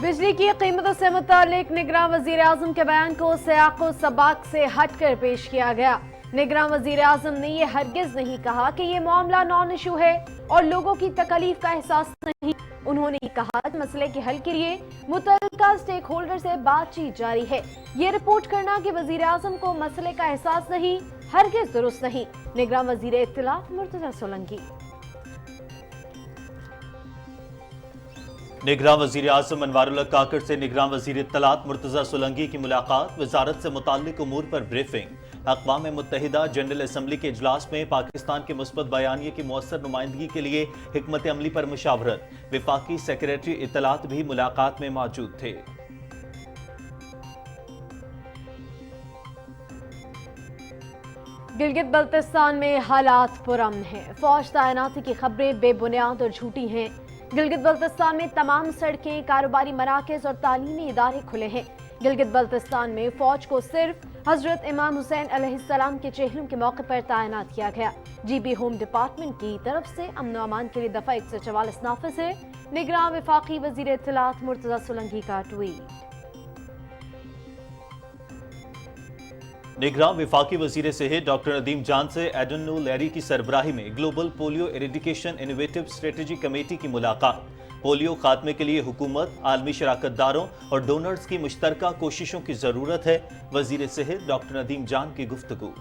बिजली की कीमतों से मुतालिक निगरान वजीर आजम के बयान को सियाक व सबाक से हटकर पेश किया गया। निगरान वजीर आजम ने ये हरगिज नहीं कहा कि ये मामला नॉन इशू है और लोगों की तकलीफ का एहसास नहीं। उन्होंने कहा कि मसले के हल के लिए मुतल्लिका स्टेक होल्डर से बातचीत जारी है। ये रिपोर्ट करना कि वजीर आजम को मसले का एहसास नहीं हरगिज दुरुस्त नहीं। निगरान वजीर इत्तलात मुर्तजा सोलंकी। निगरान वजीर आजम अनवारुल्लाह काकड़ से निगरान वजीर इत्तलात मुर्तजा सोलंकी की मुलाकात, वजारत से मुताल्लिक उमूर पर ब्रीफिंग। अक़वाम मुत्तहिदा जनरल असम्बली के इजलास में पाकिस्तान के मुस्बत बयानिए की मौसर नुमाइंदगी के लिए हिकमत अमली पर मुशावरत। वफाकी सेक्रेटरी इत्तलात भी मुलाकात में मौजूद थे। गिलगित बल्तिस्तान में हालात पुरअमन हैं। फौज तैनाती की खबरें बेबुनियाद और झूठी हैं। गिलगित बल्तिस्तान में तमाम सड़कें, कारोबारी मराकज़ और तालीमी इदारे खुले हैं। गिलगित बल्तिस्तान में फौज को सिर्फ हजरत इमाम हुसैन अलैहिस्सलाम के चेहलम के मौके पर तैनात किया गया। जीबी होम डिपार्टमेंट की तरफ से अमन अमान के लिए दफा 144 नाफिज है। निगरान वफाकी वजीर इत्तलात मुर्तजा सोलंकी का ट्वीट। निगरान वफाकी वजीर सेहत डॉक्टर नदीम जान से एडनो लैरी की सरबराही में global polio eradication innovative strategy committee की मुलाकात। पोलियो खात्मे के लिए हुकूमत, आलमी शराकतदारों और डोनर्स की मुश्तरका कोशिशों की जरूरत है। वजीर सेहत डॉक्टर नदीम जान की गुफ्तगू।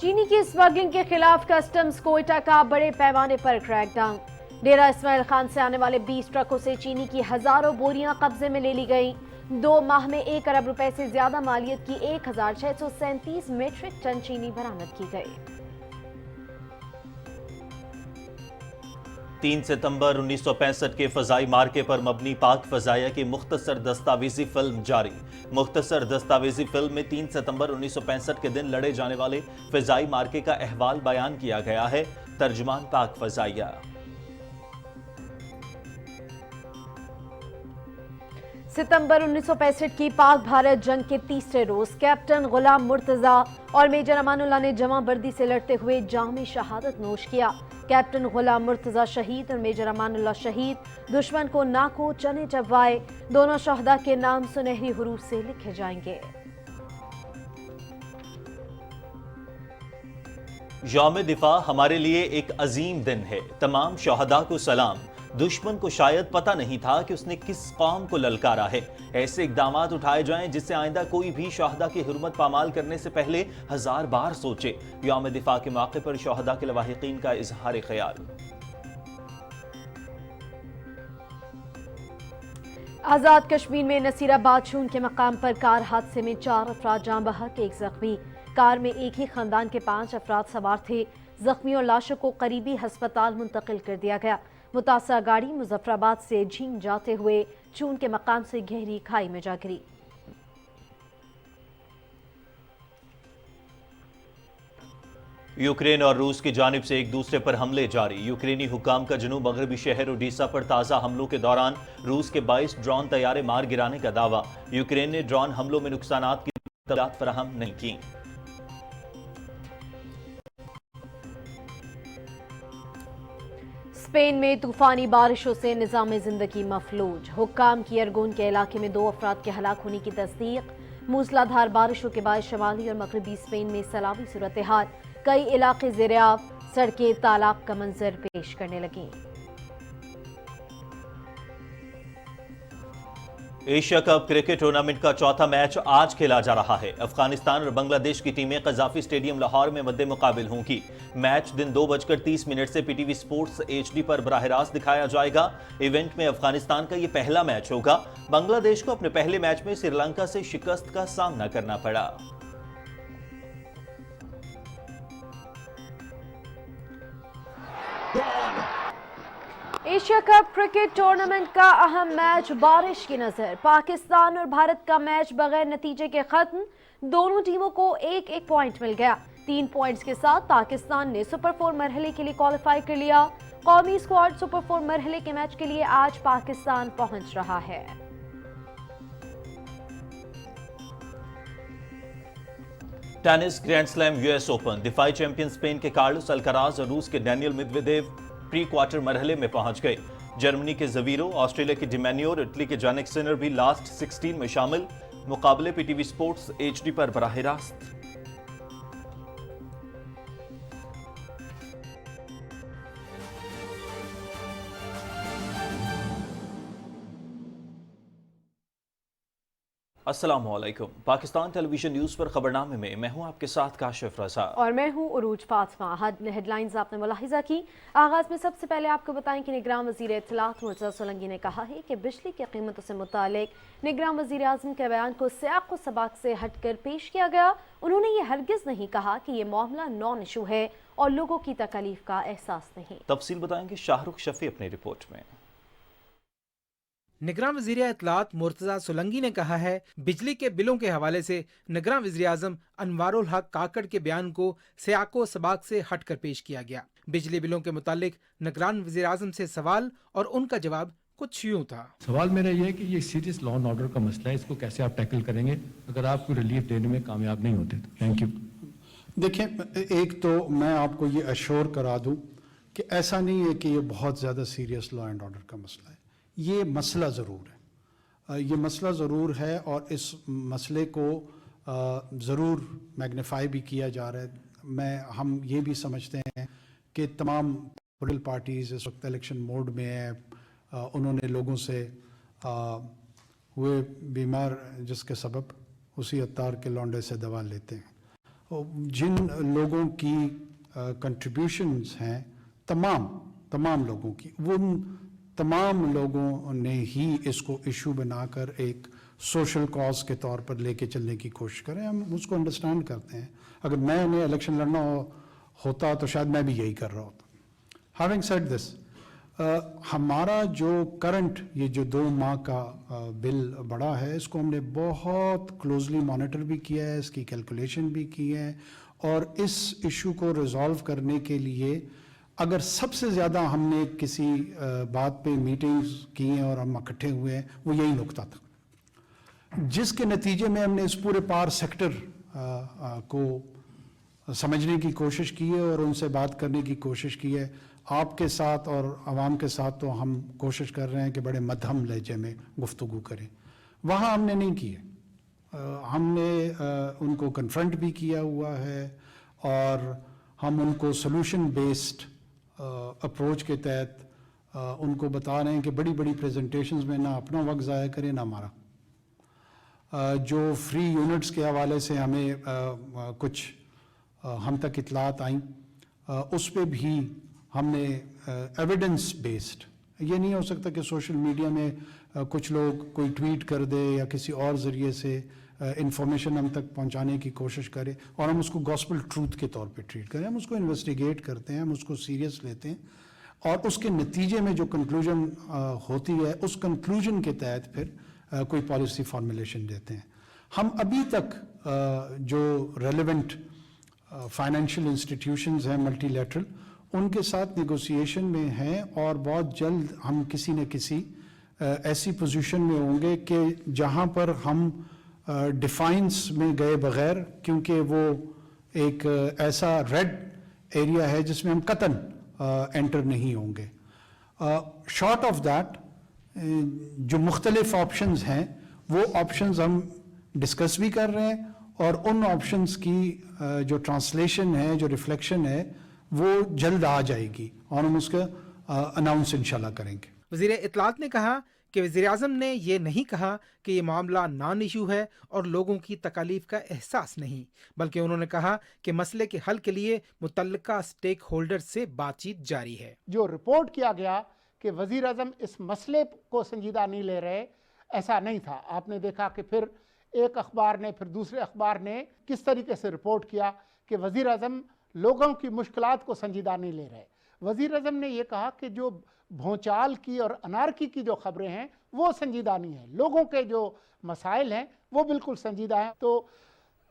चीनी की स्मगलिंग के खिलाफ कस्टम्स कोयटा का बड़े पैमाने पर क्रैकडाउन। डेरा इस्माइल खान से आने वाले 20 ट्रकों से चीनी की हजारों बोरियां कब्जे में ले ली गई। 2 माह में 1 अरब रुपए से ज्यादा मालियत की 1637 मीट्रिक टन चीनी बरामद की गई। 3 सितंबर 1965 के फजाई मार्के पर मबनी पाक फजाइया की मुख्तसर दस्तावेजी फिल्म जारी। मुख्तसर दस्तावेजी फिल्म में 3 सितंबर 1965 के दिन लड़े जाने वाले फजाई मार्के का अहवाल बयान किया गया है। तर्जुमान पाक फजाइया। सितंबर 1965 की पाक भारत जंग के तीसरे रोज कैप्टन गुलाम मुर्तजा और मेजर अमानुल्लाह ने जमाबर्दी से लड़ते हुए जाम शहादत नोश किया। कैप्टन गुलाम मुर्तजा शहीद और मेजर अमानुल्लाह शहीद। दुश्मन को नाको चने चबवाए। दोनों शहदा के नाम सुनहरी हरूफ से लिखे जाएंगे। यौम दिफा हमारे लिए एक अजीम दिन है। तमाम शहदा को सलाम। दुश्मन को शायद पता नहीं था कि उसने किस कौम को ललकारा है। ऐसे इकदामात उठाए जाएं जिससे आइंदा कोई भी शहदा की हुर्मत पामाल करने से पहले 1000 बार सोचे। यौम दिफा के मौके पर शहदा के लवाहिकीन का इजहार ख्याल। आजाद कश्मीर में नसीराबाद छून के मकाम पर कार हादसे में 4 अफराद जान बहक, 1 जख्मी। कार में एक ही खानदान के 5 अफराद सवार थे। जख्मियों लाशों को करीबी हस्पताल मुंतकिल कर दिया गया। मुतासरा गाड़ी मुजफ्फराबाद से झींग जाते हुए चून के मकाम से गहरी खाई में जा गिरी। यूक्रेन और रूस की जानिब से एक दूसरे पर हमले जारी। यूक्रेनी हुकाम का जनूब मगरबी शहर ओडिशा पर ताज़ा हमलों के दौरान रूस के 22 ड्रोन तैयारे मार गिराने का दावा। यूक्रेन ने ड्रोन हमलों में नुकसानात की तफसीलात फराहम नहीं की। स्पेन में तूफानी बारिशों से निज़ाम जिंदगी मफलूज। हुक्काम की अरगोन के इलाके में 2 अफराद के हलाक होने की तस्दीक। मूसलाधार बारिशों के बाद शमाली और मगरबी स्पेन में सैलाबी सूरत हाल। कई इलाके ज़ेर-ए-आब, सड़कें तालाब का मंजर पेश करने लगी। एशिया कप क्रिकेट टूर्नामेंट का चौथा मैच आज खेला जा रहा है। अफगानिस्तान और बांग्लादेश की टीमें कजाफी स्टेडियम लाहौर में मद्दे मुकाबिल होंगी। मैच दिन 2:30 से पीटीवी स्पोर्ट्स HD पर बराह रास्त दिखाया जाएगा। इवेंट में अफगानिस्तान का यह पहला मैच होगा। बांग्लादेश को अपने पहले मैच में श्रीलंका से शिकस्त का सामना करना पड़ा। एशिया कप क्रिकेट टूर्नामेंट का अहम मैच बारिश की नजर। पाकिस्तान और भारत का मैच बगैर नतीजे के खत्म। दोनों टीमों को 1-1 पॉइंट मिल गया। 3 पॉइंट्स के साथ पाकिस्तान ने सुपर 4 मरहले के लिए क्वालिफाई कर लिया। कौमी स्क्वाड सुपर 4 मरहले के मैच के लिए आज पाकिस्तान पहुंच रहा है। Tennis grand slam US open. दिफाई चैंपियन स्पेन के कार्लोस अल्काराज और रूस के डैनियल मेदवेदेव प्री क्वार्टर मरहले में पहुंच गए। जर्मनी के जवीरो, ऑस्ट्रेलिया के डिमैन्योर, इटली के जानिक सिनर भी लास्ट 16 में शामिल। मुकाबले पीटीवी स्पोर्ट्स एचडी पर बराह रास्त। अस्सलाम वालेकुम। पाकिस्तान टेलीविजन न्यूज पर खबरनामे में मैं हूं आपके साथ काशिफ रजा और मैं हूं उरूज फातिमा। हेडलाइंस आपने मुलाहिजा की। आगाज में सबसे पहले आपको बताएं कि निगरान वजीर इत्तलात मुर्तज़ा सोलंकी ने कहा है कि बिजली की कीमतों से मुतालिक निगरान वजीर आज़म के बयान को सियाक़ व सबाक़ से हटकर पेश किया गया। उन्होंने ये हरगिज़ नहीं कहा कि ये मामला नॉन इशू है और लोगों की तकलीफ का एहसास नहीं। तफसील बताएंगे शाहरुख शफी अपनी रिपोर्ट में। निगरान वज़ीर इत्तलात मुर्तज़ा सोलंकी ने कहा है बिजली के बिलों के हवाले से निगरान वज़ीर आज़म अनवारुल हक काकड़ के बयान को सियाक़ व सबाक़ से हटकर पेश किया गया। बिजली बिलों के मुतालिक निगरान वज़ीर आज़म से सवाल और उनका जवाब कुछ यूँ था। सवाल मेरा ये है कि ये सीरियस लॉ एंड ऑर्डर का मसला है, इसको कैसे आप टैकल करेंगे अगर आप कोई रिलीफ देने में कामयाब नहीं होते तो? Thank you. देखिए, एक तो मैं आपको ये अश्योर करा दूं कि ऐसा नहीं है कि ये बहुत ज़्यादा सीरियस लॉ एंड ऑर्डर का मसला है। ये मसला ज़रूर है, ये मसला ज़रूर है और इस मसले को ज़रूर मैग्नीफाई भी किया जा रहा है। हम ये भी समझते हैं कि तमाम पॉलिटिकल पार्टीज़ इस वक्त इलेक्शन मोड में है। उन्होंने लोगों से हुए बीमार जिसके सबब उसी अत्तार के लौंडे से दवा लेते हैं। जिन लोगों की कंट्रीब्यूशंस हैं तमाम लोगों की, वो तमाम लोगों ने ही इसको इशू बनाकर एक सोशल कॉज के तौर पर लेके चलने की कोशिश करें। हम उसको अंडरस्टैंड करते हैं। अगर मैंने इलेक्शन लड़ना होता तो शायद मैं भी यही कर रहा होता। हैविंग सेड दिस, हमारा जो करंट ये जो 2 माह का बिल बढ़ा है, इसको हमने बहुत क्लोजली मॉनिटर भी किया है, इसकी कैलकुलेशन भी की है और इस इशू को रिजॉल्व करने के लिए अगर सबसे ज़्यादा हमने किसी बात पे मीटिंग्स की हैं और हम इकट्ठे हुए हैं, वो यही नुकता था, जिसके नतीजे में हमने इस पूरे पावर सेक्टर को समझने की कोशिश की है और उनसे बात करने की कोशिश की है। आपके साथ और आवाम के साथ तो हम कोशिश कर रहे हैं कि बड़े मध्यम लहजे में गुफ्तगू करें, वहाँ हमने नहीं की है। हमने उनको कन्फ्रंट भी किया हुआ है और हम उनको सोल्यूशन बेस्ड अप्रोच के तहत उनको बता रहे हैं कि बड़ी बड़ी प्रेजेंटेशंस में ना अपना वक्त ज़ाया करें ना हमारा। जो फ्री यूनिट्स के हवाले से हमें कुछ हम तक इतलात आई, उस पे भी हमने एविडेंस बेस्ड, ये नहीं हो सकता कि सोशल मीडिया में कुछ लोग कोई ट्वीट कर दे या किसी और ज़रिए से इंफॉर्मेशन हम तक पहुंचाने की कोशिश करें और हम उसको गॉस्पेल ट्रूथ के तौर पे ट्रीट करें। हम उसको इन्वेस्टिगेट करते हैं, हम उसको सीरियस लेते हैं और उसके नतीजे में जो कंक्लूजन होती है, उस कंक्लूजन के तहत फिर कोई पॉलिसी फॉर्मुलेशन देते हैं। हम अभी तक जो रेलेवेंट फाइनेंशियल इंस्टीट्यूशंस हैं मल्टीलैटरल, उनके साथ नेगोशिएशन में हैं और बहुत जल्द हम किसी न किसी ऐसी पोजीशन में होंगे कि जहां पर हम डिफाइंस में गए बगैर, क्योंकि वो एक ऐसा रेड एरिया है जिसमें हम कतन एंटर नहीं होंगे। शॉर्ट ऑफ दैट जो मुख्तलिफ ऑप्शंस हैं वो ऑप्शंस हम डिस्कस भी कर रहे हैं और उन ऑप्शंस की जो ट्रांसलेशन है, जो रिफ्लेक्शन है, वो जल्द आ जाएगी और हम उसका अनाउंस इंशाल्लाह करेंगे। वज़ीर इत्तलात ने कहा कि वज़ीर आज़म ने ये नहीं कहा कि ये मामला नॉन इशू है और लोगों की तकलीफ का एहसास नहीं, बल्कि उन्होंने कहा कि मसले के हल के लिए मुतल्लिका स्टेक होल्डर से बातचीत जारी है। जो रिपोर्ट किया गया कि वज़ीर आज़म इस मसले को संजीदा नहीं ले रहे, ऐसा नहीं था। आपने देखा कि फिर एक अखबार ने, फिर दूसरे अखबार ने किस तरीके से रिपोर्ट किया कि वज़ीर आज़म लोगों की मुश्किलात को संजीदा नहीं ले रहे। वज़ीर आज़म ने यह कहा कि जो भोंचाल की और अनारकी की जो खबरें हैं वो संजीदा नहीं है, लोगों के जो मसाइल हैं वो बिल्कुल संजीदा हैं। तो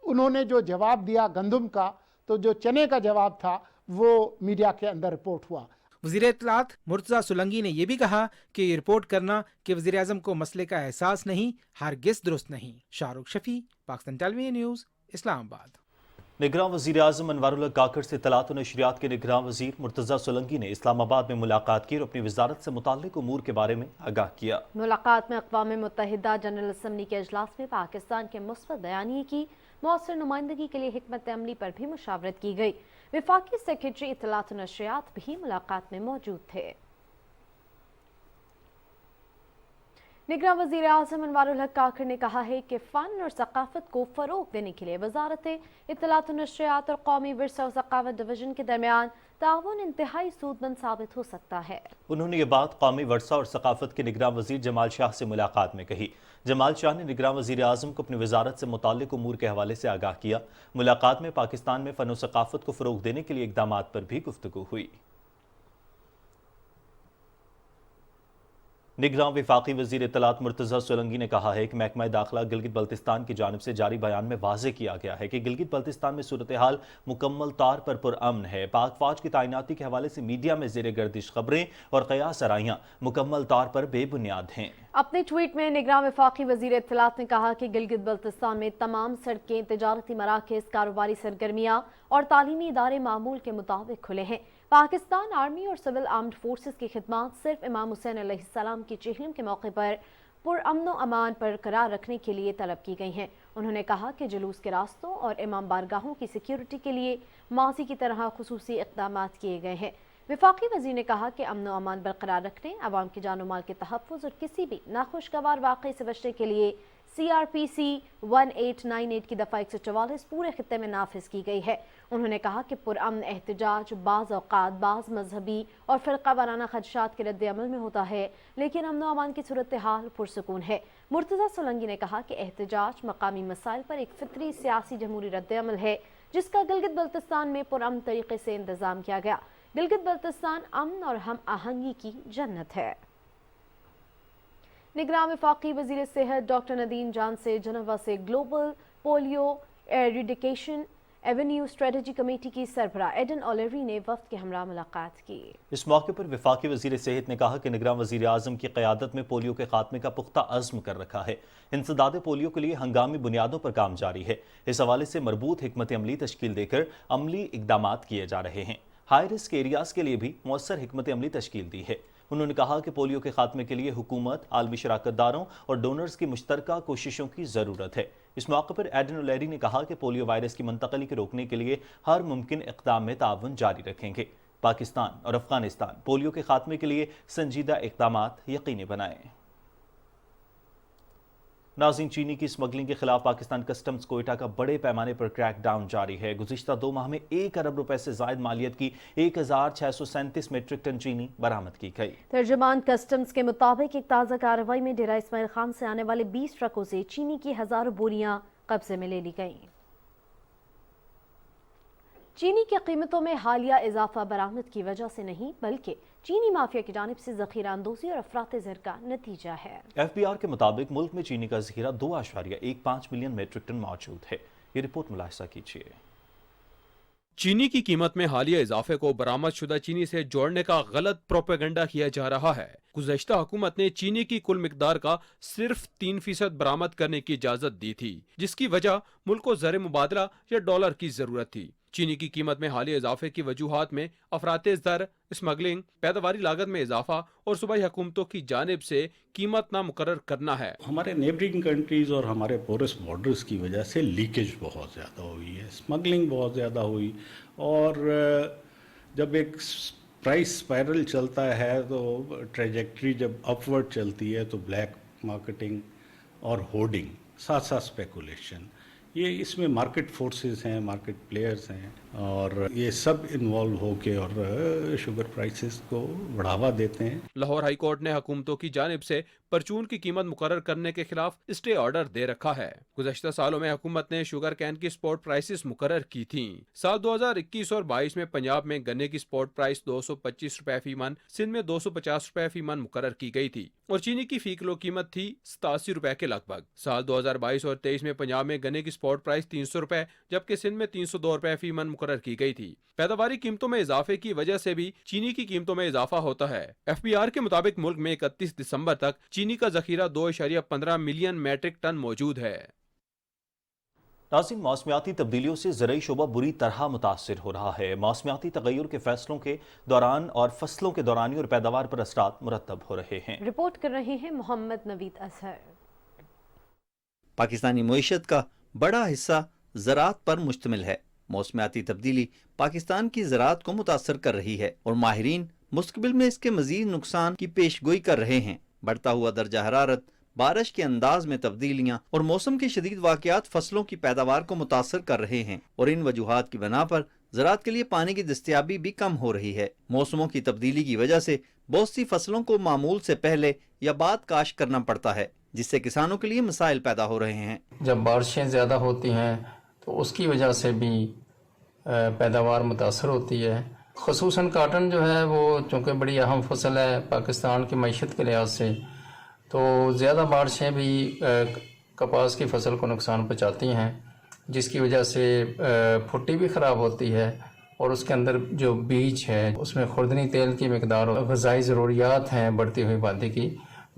उन्होंने जो जवाब दिया गंदम का, तो जो चने का जवाब था वो मीडिया के अंदर रिपोर्ट हुआ। वज़ीर इत्तलात मुर्तज़ा सोलंकी ने यह भी कहा कि ये रिपोर्ट करना कि वज़ीर आज़म को मसले का एहसास नहीं, हरगिज़ दुरुस्त नहीं। Shahrukh Shafi, Pakistan television news, Islamabad. निगरां वज़ीर आज़म अनवारुल हक काकड़ से इत्तलात व नशरियात के निगरां वज़ीर मुर्तज़ा सोलंकी ने इस्लामाबाद में मुलाकात की और अपनी वजारत से मुताल्लिक उमूर के बारे में आगाह किया। मुलाकात में अक़वाम मुत्तहिदा जनरल असम्बली के अजलास में पाकिस्तान के मुस्बत बयानिए की मौसर नुमाइंदगी के लिए हिकमत अमली पर भी मुशावरत की गई। वफाकी सेक्रेटरी इत्तलात व नशरियात भी मुलाकात में मौजूद थे। निगरां वज़ीर आज़म अनवारुल हक काकड़ ने कहा है कि फ़न और सकाफ़त को फ़रोग़ देने के लिए वज़ारत इत्तलात व नशरियात और कौमी विरसा और सकाफ़त डिवीज़न के दरमियान ताउन इंतहाई सूदमंद साबित हो सकता है। उन्होंने ये बात कौमी वर्सा और सकाफ़त के निगरां वज़ीर जमाल शाह से मुलाकात में कही। जमाल शाह ने निगरां वज़ीर आज़म को अपनी वजारत से मुताल्लिक उमूर के हवाले से आगाह किया। मुलाकात में पाकिस्तान में फ़न और सकाफ़त को फ़रोग़ देने के लिए इक़दामात पर भी गुफ्तगू हुई। निगरां वफाकी वज़ीर इत्तलात मुर्तज़ा सोलंकी ने कहा है कि महकमा दाखिला गिलगित बल्तिस्तान की जानिब से जारी बयान में वाज़ेह किया गया है कि गिलगित बल्तिस्तान में सूरत हाल मुकम्मल तौर पर पुरअमन है। पाक फ़ौज की तैनाती के हवाले से मीडिया में ज़ेर गर्दिश खबरें और क़यास आराइयाँ मुकम्मल तौर पर बेबुनियाद हैं। अपने ट्वीट में निगरां वफाकी वज़ीर इत्तलात ने कहा कि गिलगित बल्तिस्तान में तमाम सड़कें, तिजारती मराकज़, कारोबारी सरगर्मियाँ और तालीमी इदारे मामूल के मुताबिक खुले हैं। पाकिस्तान आर्मी और सिविल आर्म्ड फोर्सेस की खिदमात सिर्फ इमाम हुसैन अलैहिस्सलाम की चिहलम के मौके पर पुरअमन व अमान बरकरार रखने के लिए तलब की गई हैं। उन्होंने कहा कि जुलूस के रास्तों और इमाम बारगाहों की सिक्योरिटी के लिए माजी की तरह खुसूसी इक़दामात किए गए हैं। वफाकी वज़ीर ने कहा कि अमन व अमान बरकरार रखने, अवाम की जान व माल के तहफ़्फ़ुज़ और किसी भी नाखुशगवार वाक़े से बचने के लिए CRPC 1898 की दफ़ा 144 पूरे खित्ते में नाफिज की गई है। उन्होंने कहा कि पुरअमन एहतजाज बाज़ औक़ात बाज़ मजहबी और फ़िरक़ा वाराना खदशात के रद्द अमल में होता है, लेकिन अमन व अमान की सूरत हाल पुरसकून है। मुर्तज़ा सोलंकी ने कहा कि एहतजाज मकामी मसाइल पर एक फ़ितरी सियासी जमहूरी रद्द अमल है, जिसका गिलगित बल्तिस्तान में पुरअमन तरीके से इंतज़ाम किया गया। गिलगित बल्तिस्तान अमन और हम आहंगी की जन्नत है। निगरां वफाकी वज़ीर सेहत डॉक्टर नदीम जान से जनवा से global polio eradication Avenue strategy committee की सरबराह एडन ओलेरी ने वफ्द के हमरा मुलाकात की। इस मौके पर वफाकी वज़ीर सेहत ने कहा कि निगरां वज़ीर आज़म की क़यादत में पोलियो के खात्मे का पुख्ता अज़्म कर रखा है। इंसदाद पोलियो के लिए हंगामी बुनियादों पर काम जारी है। इस हवाले से मरबूत हिकमत अमली तश्कील देकर अमली इक़दामात किए जा रहे हैं। हाई रिस्क एरियाज़ के लिए भी मौसर हिकमत अमली तश्कील दी है। उन्होंने कहा कि पोलियो के खात्मे के लिए हुकूमत, आलमी शराकतदारों और डोनर्स की मुश्तरका कोशिशों की ज़रूरत है। इस मौके पर एडन ओलेरी ने कहा कि पोलियो वायरस की मुंतकली को रोकने के लिए हर मुमकिन इक़दाम में ताउन जारी रखेंगे। पाकिस्तान और अफगानिस्तान पोलियो के खात्मे के लिए संजीदा इक़दामात यकीनी बनाएं। नाज़रीन, चीनी की स्मगलिंग के खिलाफ पाकिस्तान कस्टम्स कोयटा का बड़े पैमाने पर क्रैकडाउन जारी है। गुज़िश्ता 2 माह में 1 अरब रुपए से ज़ायद मालियत की 1637 मीट्रिक टन चीनी बरामद की गई। तर्जुमान कस्टम्स के मुताबिक एक ताज़ा कार्रवाई में डेरा इस्माइल खान से आने वाले 20 ट्रकों से चीनी की हज़ारों बोरियां कब्जे में ले ली गईं। चीनी की कीमतों में हालिया इजाफा बरामद की वजह से नहीं, बल्कि चीनी माफिया की जानिब से ज़ख़ीरा अंदोज़ी और अफरात ज़र का नतीजा है। FBR के मुताबिक मुल्क में चीनी का ज़ख़ीरा 2.15 मिलियन मीट्रिक टन मौजूद है। ये रिपोर्ट मुलाहिज़ा कीजिए। चीनी की कीमत में हालिया इजाफे को बरामद शुदा चीनी से जोड़ने का गलत प्रोपेगेंडा किया जा रहा है। गुज़श्ता हुकूमत ने चीनी की कुल मिकदार का सिर्फ 3% बरामद करने की इजाजत दी थी, जिसकी वजह मुल्क को ज़र मुबादला या डॉलर की जरूरत थी। चीनी की कीमत में हालिया इजाफे की वजूहात में अफराते ज़र, स्मगलिंग, पैदावारी लागत में इजाफा और सूबाई हुकूमतों की जानिब से कीमत ना मुकर्रर करना है। हमारे नेबरिंग कंट्रीज़ और हमारे पोरस बॉर्डर्स की वजह से लीकेज बहुत ज़्यादा हुई है, स्मगलिंग बहुत ज़्यादा हुई, और जब एक प्राइस स्पाइरल चलता है तो ट्रेजेक्ट्री जब अपवर्ड चलती है तो ब्लैक मार्केटिंग और होर्डिंग, साथ साथ स्पेकुलेशन, ये इसमें मार्केट फोर्सेस हैं, मार्केट प्लेयर्स हैं, और ये सब इन्वॉल्व होके और शुगर प्राइसेस को बढ़ावा देते हैं। लाहौर हाई कोर्ट ने हुकूमतों की जानिब से परचून की कीमत मुकर्रर करने के खिलाफ स्टे ऑर्डर दे रखा है। गुज़श्ता सालों में हुकूमत ने शुगर कैन की स्पॉट प्राइसेस मुकर्रर की थी। साल 2021 और 22 में पंजाब में गन्ने की स्पॉट प्राइस 225 रुपए फी मन, सिंध में 250 रुपए फी मन मुकर्रर की गई थी और चीनी की फी किलो कीमत थी 87 रुपए के लगभग। साल 2022 और 23 में पंजाब में गन्ने की स्पॉट प्राइस 300 रुपए जबकि सिंध में 302 रुपए फी मन मुकर्रर की गई थी। पैदावारी कीमतों में इजाफे की वजह से भी चीनी की कीमतों में इजाफा होता है। FBR के मुताबिक मुल्क में 31 दिसंबर तक चीनी का जखीरा 2.15 मिलियन मैट्रिक टन मौजूद है। नाज़रीन, मौसमियाती तब्दीलियों से ज़रूरी शोबा बुरी तरह मुतासिर हो रहा है। मौसमियाती तगय्युर के फैसलों के दौरान और फसलों के दौरानी और पैदावार पर असरात मुरतब हो रहे हैं। रिपोर्ट कर रहे हैं मोहम्मद नवीद अजहर। पाकिस्तानी मईशत का बड़ा हिस्सा ज़राअत पर मुश्तमिल है। मौसमियाती तब्दीली पाकिस्तान की ज़राअत को मुतासर कर रही है और माहिरीन मुस्तकबिल में इसके मजीद नुकसान की पेशगोई कर रहे हैं। बढ़ता हुआ दर्जा हरारत, बारिश के अंदाज में तब्दीलियां और मौसम के शदीद वाक़यात फसलों की पैदावार को मुतासर कर रहे हैं और इन वजूहात की बिना पर ज़राअत के लिए पानी की दस्तयाबी भी कम हो रही है। मौसमों की तब्दीली की वजह से बहुत सी फसलों को मामूल से पहले या बाद काश्त करना पड़ता है, जिससे किसानों के लिए मसाइल पैदा हो रहे हैं। जब बारिशें ज़्यादा होती हैं तो उसकी वजह से भी पैदावार मुतासर होती है। ख़ुसूसन काटन जो है वो चूँकि बड़ी अहम फसल है पाकिस्तान की मईशत के लिहाज से, तो ज़्यादा बारिशें भी कपास की फसल को नुकसान पहुँचाती हैं, जिसकी वजह से फुट्टी भी ख़राब होती है और उसके अंदर जो बीज है उसमें खुर्दनी तेल की मिकदार और ग़िज़ाई ज़रूरियात हैं बढ़ती हुई आबादी की,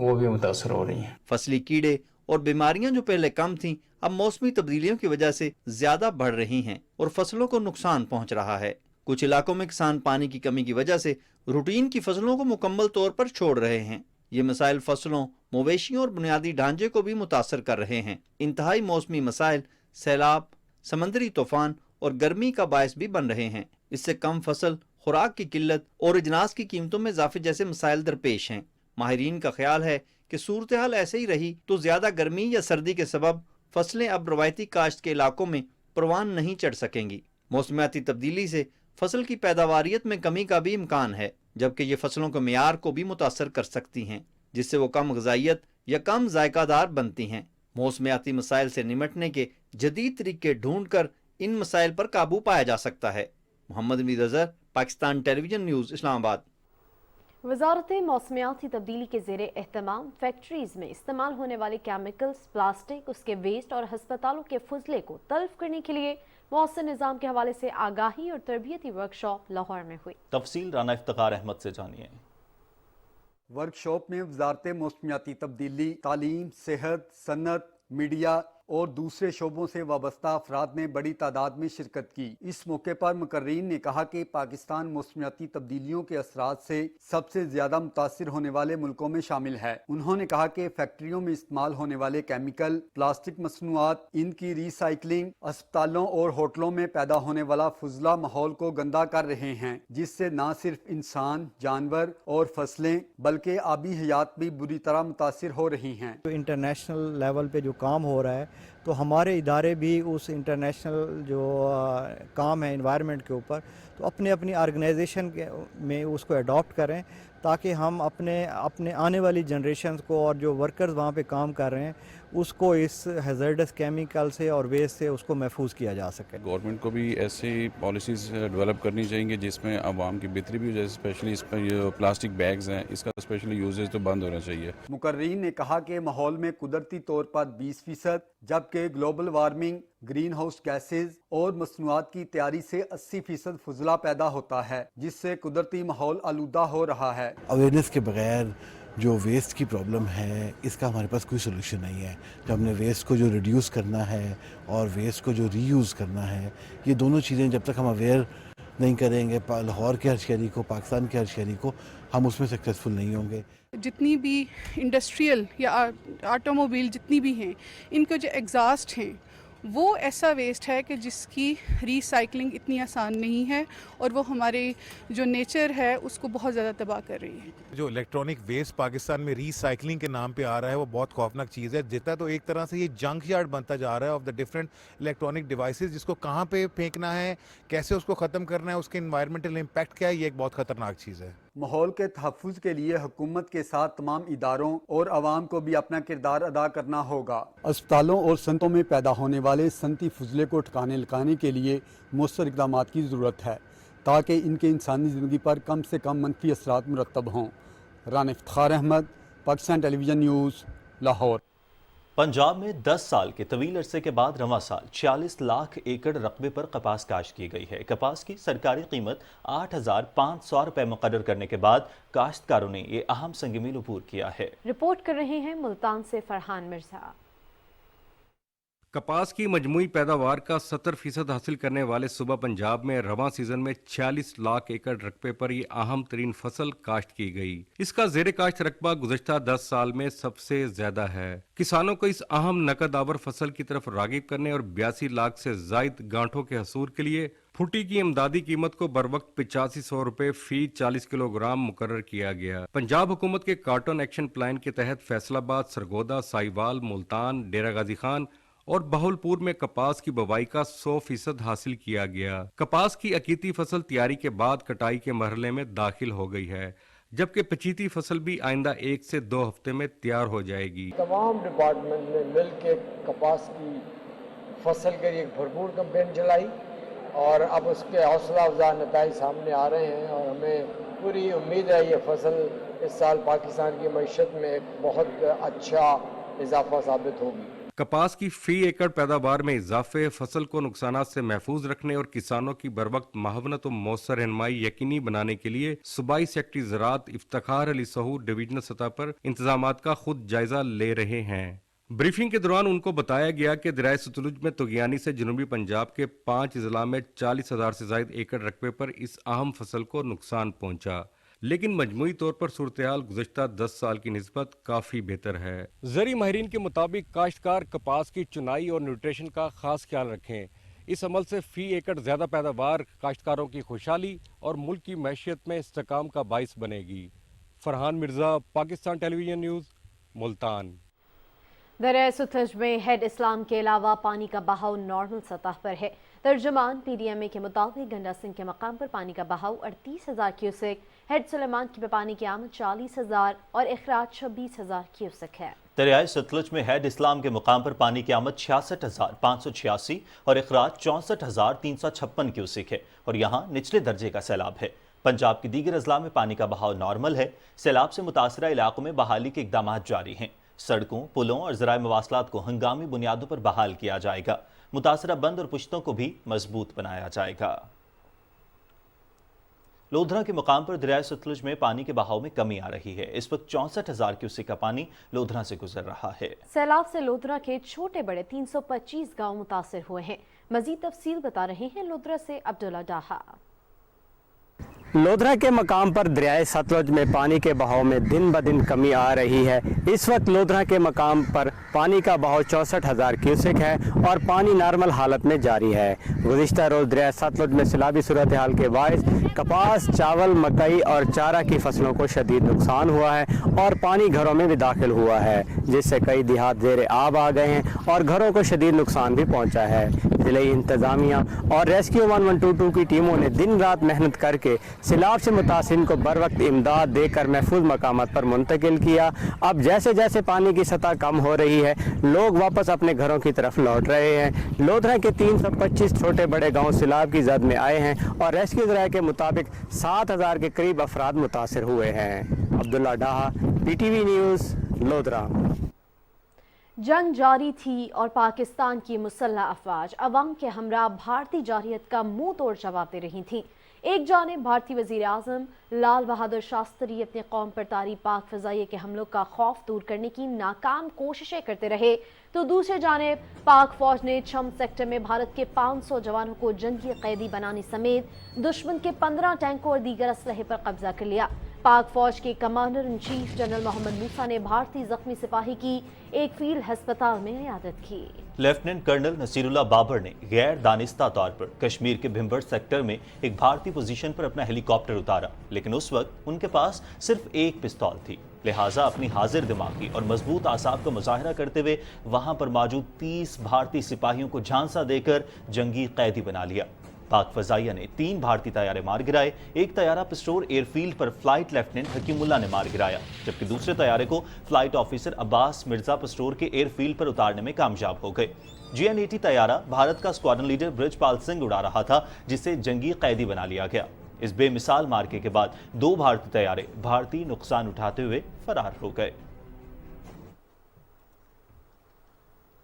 वो भी मुतासर हो रही हैं। फसली कीड़े और बीमारियां जो पहले कम थीं अब मौसमी तब्दीलियों की वजह से ज्यादा बढ़ रही हैं और फसलों को नुकसान पहुंच रहा है। कुछ इलाकों में किसान पानी की कमी की वजह से रूटीन की फसलों को मुकम्मल तौर पर छोड़ रहे हैं। ये मसाइल फसलों, मवेशियों और बुनियादी ढांचे को भी मुतासर कर रहे हैं। इंतहाई मौसमी मसाइल सैलाब, समंदरी तूफान और गर्मी का बायस भी बन रहे हैं। इससे कम फसल, खुराक की किल्लत और अजनास की कीमतों में इजाफे जैसे मसाइल दरपेश हैं। माहिरीन का ख्याल है कि सूरत हाल ऐसे ही रही तो ज्यादा गर्मी या सर्दी के सबब फसलें अब रवायती काश्त के इलाकों में परवान नहीं चढ़ सकेंगी। मौसमियाती तब्दीली से फसल की पैदावारियत में कमी का भी इम्कान है, जबकि ये फसलों के मियार को भी मुतासर कर सकती हैं, जिससे वो कम ग़िज़ाइयत या कम जायकादार बनती हैं। मौसमियाती मसाइल से निमटने के जदीद तरीके ढूंढ कर इन मसाइल पर काबू पाया जा सकता है। Mohammad Naveed Azhar, Pakistan television news, Islamabad. वज़ारत मौसमियाती तब्दीली के ज़ेरे एहतमाम फैक्ट्रीज़ में इस्तेमाल होने वाले केमिकल्स, प्लास्टिक, उसके वेस्ट और हस्पतालों के फजले को तल्फ करने के लिए मौसम निज़ाम के हवाले से आगाही और तरबियती वर्कशॉप लाहौर में हुई। तफसील राना इफ्तिखार अहमद से जानिए। वर्कशॉप में वज़ारत मौसमियाती तब्दीली, तालीम, सेहत, सन्नत, मीडिया और दूसरे शोबों से वाबस्ता अफराद ने बड़ी तादाद में शिरकत की। इस मौके पर मुकर्रीन ने कहा कि पाकिस्तान मौसमियाती तब्दीलियों के असरात से सबसे ज्यादा मुतासिर होने वाले मुल्कों में शामिल है। उन्होंने कहा कि फैक्ट्रियों में इस्तेमाल होने वाले केमिकल, प्लास्टिक मसनूआत, इनकी रिसाइकलिंग, अस्पतालों और होटलों में पैदा होने वाला फुजला माहौल को गंदा कर रहे हैं, जिससे न सिर्फ इंसान, जानवर और फसलें बल्कि आबी हयात भी बुरी तरह मुतासिर हो रही हैं। इंटरनेशनल लेवल पे जो काम हो रहा है तो हमारे इदारे भी उस इंटरनेशनल जो काम है एनवायरनमेंट के ऊपर, तो अपने अपनी ऑर्गेनाइजेशन में उसको अडॉप्ट करें ताकि हम अपने आने वाली जनरेशन को और जो वर्कर्स वहाँ पे काम कर रहे हैं उसको इस हैज़र्डस केमिकल से और वेस्ट से उसको महफूज किया जा सके। गवर्नमेंट को भी ऐसी पॉलिसीज़ डेवलप करनी चाहिए जिसमें आवाम की बेहतरी भी हो जाए। स्पेशली इस पर ये प्लास्टिक बैग्स हैं, इसका स्पेशली यूजेज तो बंद होना चाहिए। मुकर्रीन ने कहा कि माहौल में कुदरती तौर पर 20%, जबकि global warming, green house gases और मसनूआत की तैयारी से 80% फुजला पैदा होता है, जिससे कुदरती माहौल आलूदा हो रहा है। अवेयरनेस के बगैर जो वेस्ट की प्रॉब्लम है इसका हमारे पास कोई सोल्यूशन नहीं है। जब हमने वेस्ट को जो रिड्यूस करना है और वेस्ट को जो रीयूज़ करना है, ये दोनों चीज़ें जब तक हम अवेयर नहीं करेंगे लाहौर के हर शहरी को, पाकिस्तान के हर शहरी को, हम उसमें सक्सेसफुल नहीं होंगे। जितनी भी इंडस्ट्रियल या ऑटोमोबाइल जितनी भी हैं, इनके जो एग्जॉस्ट हैं वो ऐसा वेस्ट है कि जिसकी रिसाइकलिंग इतनी आसान नहीं है और वो हमारे जो नेचर है उसको बहुत ज़्यादा तबाह कर रही है। जो इलेक्ट्रॉनिक वेस्ट पाकिस्तान में रिसाइकलिंग के नाम पे आ रहा है वो बहुत खौफनाक चीज़ है। जितना तो एक तरह से ये जंक यार्ड बनता जा रहा है of the different electronic devices, जिसको कहाँ पे फेंकना है, कैसे उसको ख़त्म करना है, उसके इन्वायरमेंटल इम्पैक्ट क्या है, ये एक बहुत ख़तरनाक चीज़ है। माहौल के तहफ़्फ़ुज़ के लिए हुकूमत के साथ तमाम इदारों और आवाम को भी अपना किरदार अदा करना होगा। अस्पतालों और सनतों में पैदा होने वाले सनती फुजले को ठिकाने लगाने के लिए मौसर इक़दामात की ज़रूरत है ताकि इनके इंसानी ज़िंदगी पर कम से कम मनफी असरात मुरतब हों। Rana Iftikhar Ahmed, Pakistan television news, Lahore. पंजाब में 10 साल के तवील अरसे के बाद रवां साल 46 लाख एकड़ रकबे पर कपास काश्त की गई है। कपास की सरकारी कीमत 8,500 रुपए मुकर्रर करने के बाद काश्तकारों ने ये अहम संग-मील अबूर किया है। रिपोर्ट कर रहे हैं मुल्तान से फरहान मिर्जा। कपास की मजमूई पैदावार का 70% हासिल करने वाले सूबा पंजाब में रवां सीजन में 46 लाख एकड़ रकबे पर ये अहम तरीन फसल काश्त की गई। इसका ज़ेर काश्त रकबा गुज़श्ता 10 साल में सबसे ज्यादा है। किसानों को इस अहम नकद आवर फसल की तरफ रागिब करने और 82 लाख से जायद गांठों के हसूर के लिए फुटी की इमदादी कीमत को बर वक्त 8500 रुपए फी 40 किलोग्राम मुकर्रर किया गया। पंजाब हुकूमत के कार्टन एक्शन प्लान के तहत फैसलाबाद, सरगोदा, साहिवाल, मुल्तान, डेरा गाजी खान और बहावलपुर में कपास की बुवाई का 100% हासिल किया गया। कपास की अकीती फसल तैयारी के बाद कटाई के मरहले में दाखिल हो गई है, जबकि पचीती फसल भी आइंदा 1 से 2 हफ्ते में तैयार हो जाएगी। तमाम डिपार्टमेंट ने मिल के कपास की फसल के लिए भरपूर कैंपेन चलाई और अब उसके हौसला अफजा नताइज सामने आ रहे हैं और हमें पूरी उम्मीद है ये फसल इस साल पाकिस्तान की मईशत में एक बहुत अच्छा इजाफा साबित होगी। कपास की फी एकड़ पैदावार में इजाफे, फसल को नुकसानात से महफूज रखने और किसानों की बरवक्त महावनत और मौसर रहनुमाई यकीनी बनाने के लिए सूबाई सेक्रेटरी ज़राअत इफ्तिखार अली सहूर डिवीजनल सतह पर इंतजामात का खुद जायजा ले रहे हैं। ब्रीफिंग के दौरान उनको बताया गया कि दरियाए सतलुज में तुगियानी से जनूबी पंजाब के 5 अजला में 40,000 से ज्यादा एकड़ रकबे पर इस अहम फसल को नुकसान पहुंचा, लेकिन मजमूई तौर पर सूरत-ए-हाल गुज़श्ता 10 साल की निस्बत काफ़ी बेहतर है। ज़री माहिरीन के मुताबिक काश्तकार कपास की चुनाई और न्यूट्रिशन का खास ख्याल रखें। इस अमल से फ़ी एकड़ ज़्यादा पैदावार काश्तकारों की खुशहाली और मुल्क की मैशियत में इस्तेकाम का बाइस बनेगी। Farhan Mirza, Pakistan television news, Multan. दरियाए सतलुज में हेड इस्लाम के अलावा पानी का बहाव नॉर्मल सतह पर है। तर्जुमान पीडीएमए के मुताबिक गंडा सिंह के मकाम पर पानी का बहाव 38,000 क्यूसेक, हेड सुलेमान की पानी की आमद 40,000 और इखराज 26,000 क्यूसेक है। दरियाए सतलुज में हेड इस्लाम के मुकाम पर पानी की आमद 66,586 और इखराज 64,356 क्यूसेक है और यहाँ निचले दर्जे का सैलाब है। पंजाब की दीगर अजला में पानी का बहाव नॉर्मल है। सैलाब से मुतासरा इलाकों में बहाली के इकदाम जारी हैं। सड़कों, पुलों और ज़राए मवासलात को हंगामी बुनियादों पर बहाल किया जाएगा। मुतासरा बंद और पुश्तों को भी मजबूत बनाया जाएगा। लोधरा के मुकाम पर दरियाए सतलुज में पानी के बहाव में कमी आ रही है। इस वक्त 64,000 क्यूसेक का पानी लोधरा से गुजर रहा है। सैलाब से लोधरा के छोटे बड़े 325 गांव मुतासिर हुए हैं। मजीद तफसील बता रहे हैं लोधरा से अब्दुल्ला डाहा। लोधरा के मकाम पर दरियाए सतलुज में पानी के बहाव में दिन ब दिन कमी आ रही है। इस वक्त लोधरा के मकाम पर पानी का बहाव 64,000 क्यूसेक है और पानी नॉर्मल हालत में जारी है। गुज़िश्ता रोज़ दरियाए सतलुज में सैलाबी सूरत हाल के बायस कपास, चावल, मकई और चारा की फसलों को शदीद नुकसान हुआ है और पानी घरों में भी दाखिल हुआ है, जिससे कई देहात ज़ेरे आब आ गए हैं और घरों को शदीद नुकसान भी पहुँचा है। ज़िले इंतज़ामिया और रेस्क्यू 1122 की टीमों ने दिन रात मेहनत करके सैलाब से मुतासिरीन को बर वक्त इमदाद देकर महफूज मकामात पर मुंतकिल किया। अब जैसे जैसे पानी की सतह कम हो रही है, लोग वापस अपने घरों की तरफ लौट रहे हैं। लोधरा के 325 छोटे बड़े गांव सैलाब की जद में आए हैं और रेस्क्यू ज़राए के मुताबिक 7,000 के करीब अफराद मुतासिर हुए हैं। अब्दुल्ला डाहा, PTV न्यूज़, लोधरा। जंग जारी थी और पाकिस्तान की मुसल्लह अफवाज अवाम के हमरा भारतीय जारहियत का मुंह तोड़ जवाब दे रही थी। एक जानिब भारतीय वज़ीर आज़म लाल बहादुर शास्त्री अपने कौम पर तारी पाक फ़ज़ाइये के हमलों का खौफ दूर करने की नाकाम कोशिशें करते रहे, तो दूसरी जानिब पाक फौज ने छम सेक्टर में भारत के 500 जवानों को जंगी कैदी बनाने समेत दुश्मन के 15 टैंकों और दीगर असलहे पर कब्जा कर लिया। पाक फौज के commander in chief general Mohammad Musa ने भारतीय जख्मी सिपाही की एक फील्ड अस्पताल में इयादत की। लेफ्टिनेंट कर्नल नसीरुल्लाह बाबर ने गैर दानिस्ता तौर पर कश्मीर के भिम्बर सेक्टर में एक भारतीय पोजीशन पर अपना हेलीकॉप्टर उतारा, लेकिन उस वक्त उनके पास सिर्फ एक पिस्तौल थी। लिहाजा अपनी हाजिर दिमागी और मजबूत आसाब का मुजाहरा करते हुए वहां पर मौजूद 30 भारतीय सिपाहियों को झांसा देकर जंगी कैदी बना लिया। पाक फजाइया ने 3 भारतीय तैयारे मार गिराए। एक तैयारा पिस्टोर एयरफील्ड पर फ्लाइट लेफ्टिनेंट हकीमुल्लाह ने मार गिराया, जबकि दूसरे तैयारे को फ्लाइट ऑफिसर अब्बास मिर्जा पिस्टोर के एयरफील्ड पर उतारने में कामयाब हो गए। GN-80 तैयारा भारत का स्क्वाड्रन लीडर ब्रिजपाल सिंह उड़ा रहा था, जिसे जंगी कैदी बना लिया गया। इस बेमिसाल मार्के के बाद 2 भारतीय तैयारे भारतीय नुकसान उठाते हुए फरार हो गए।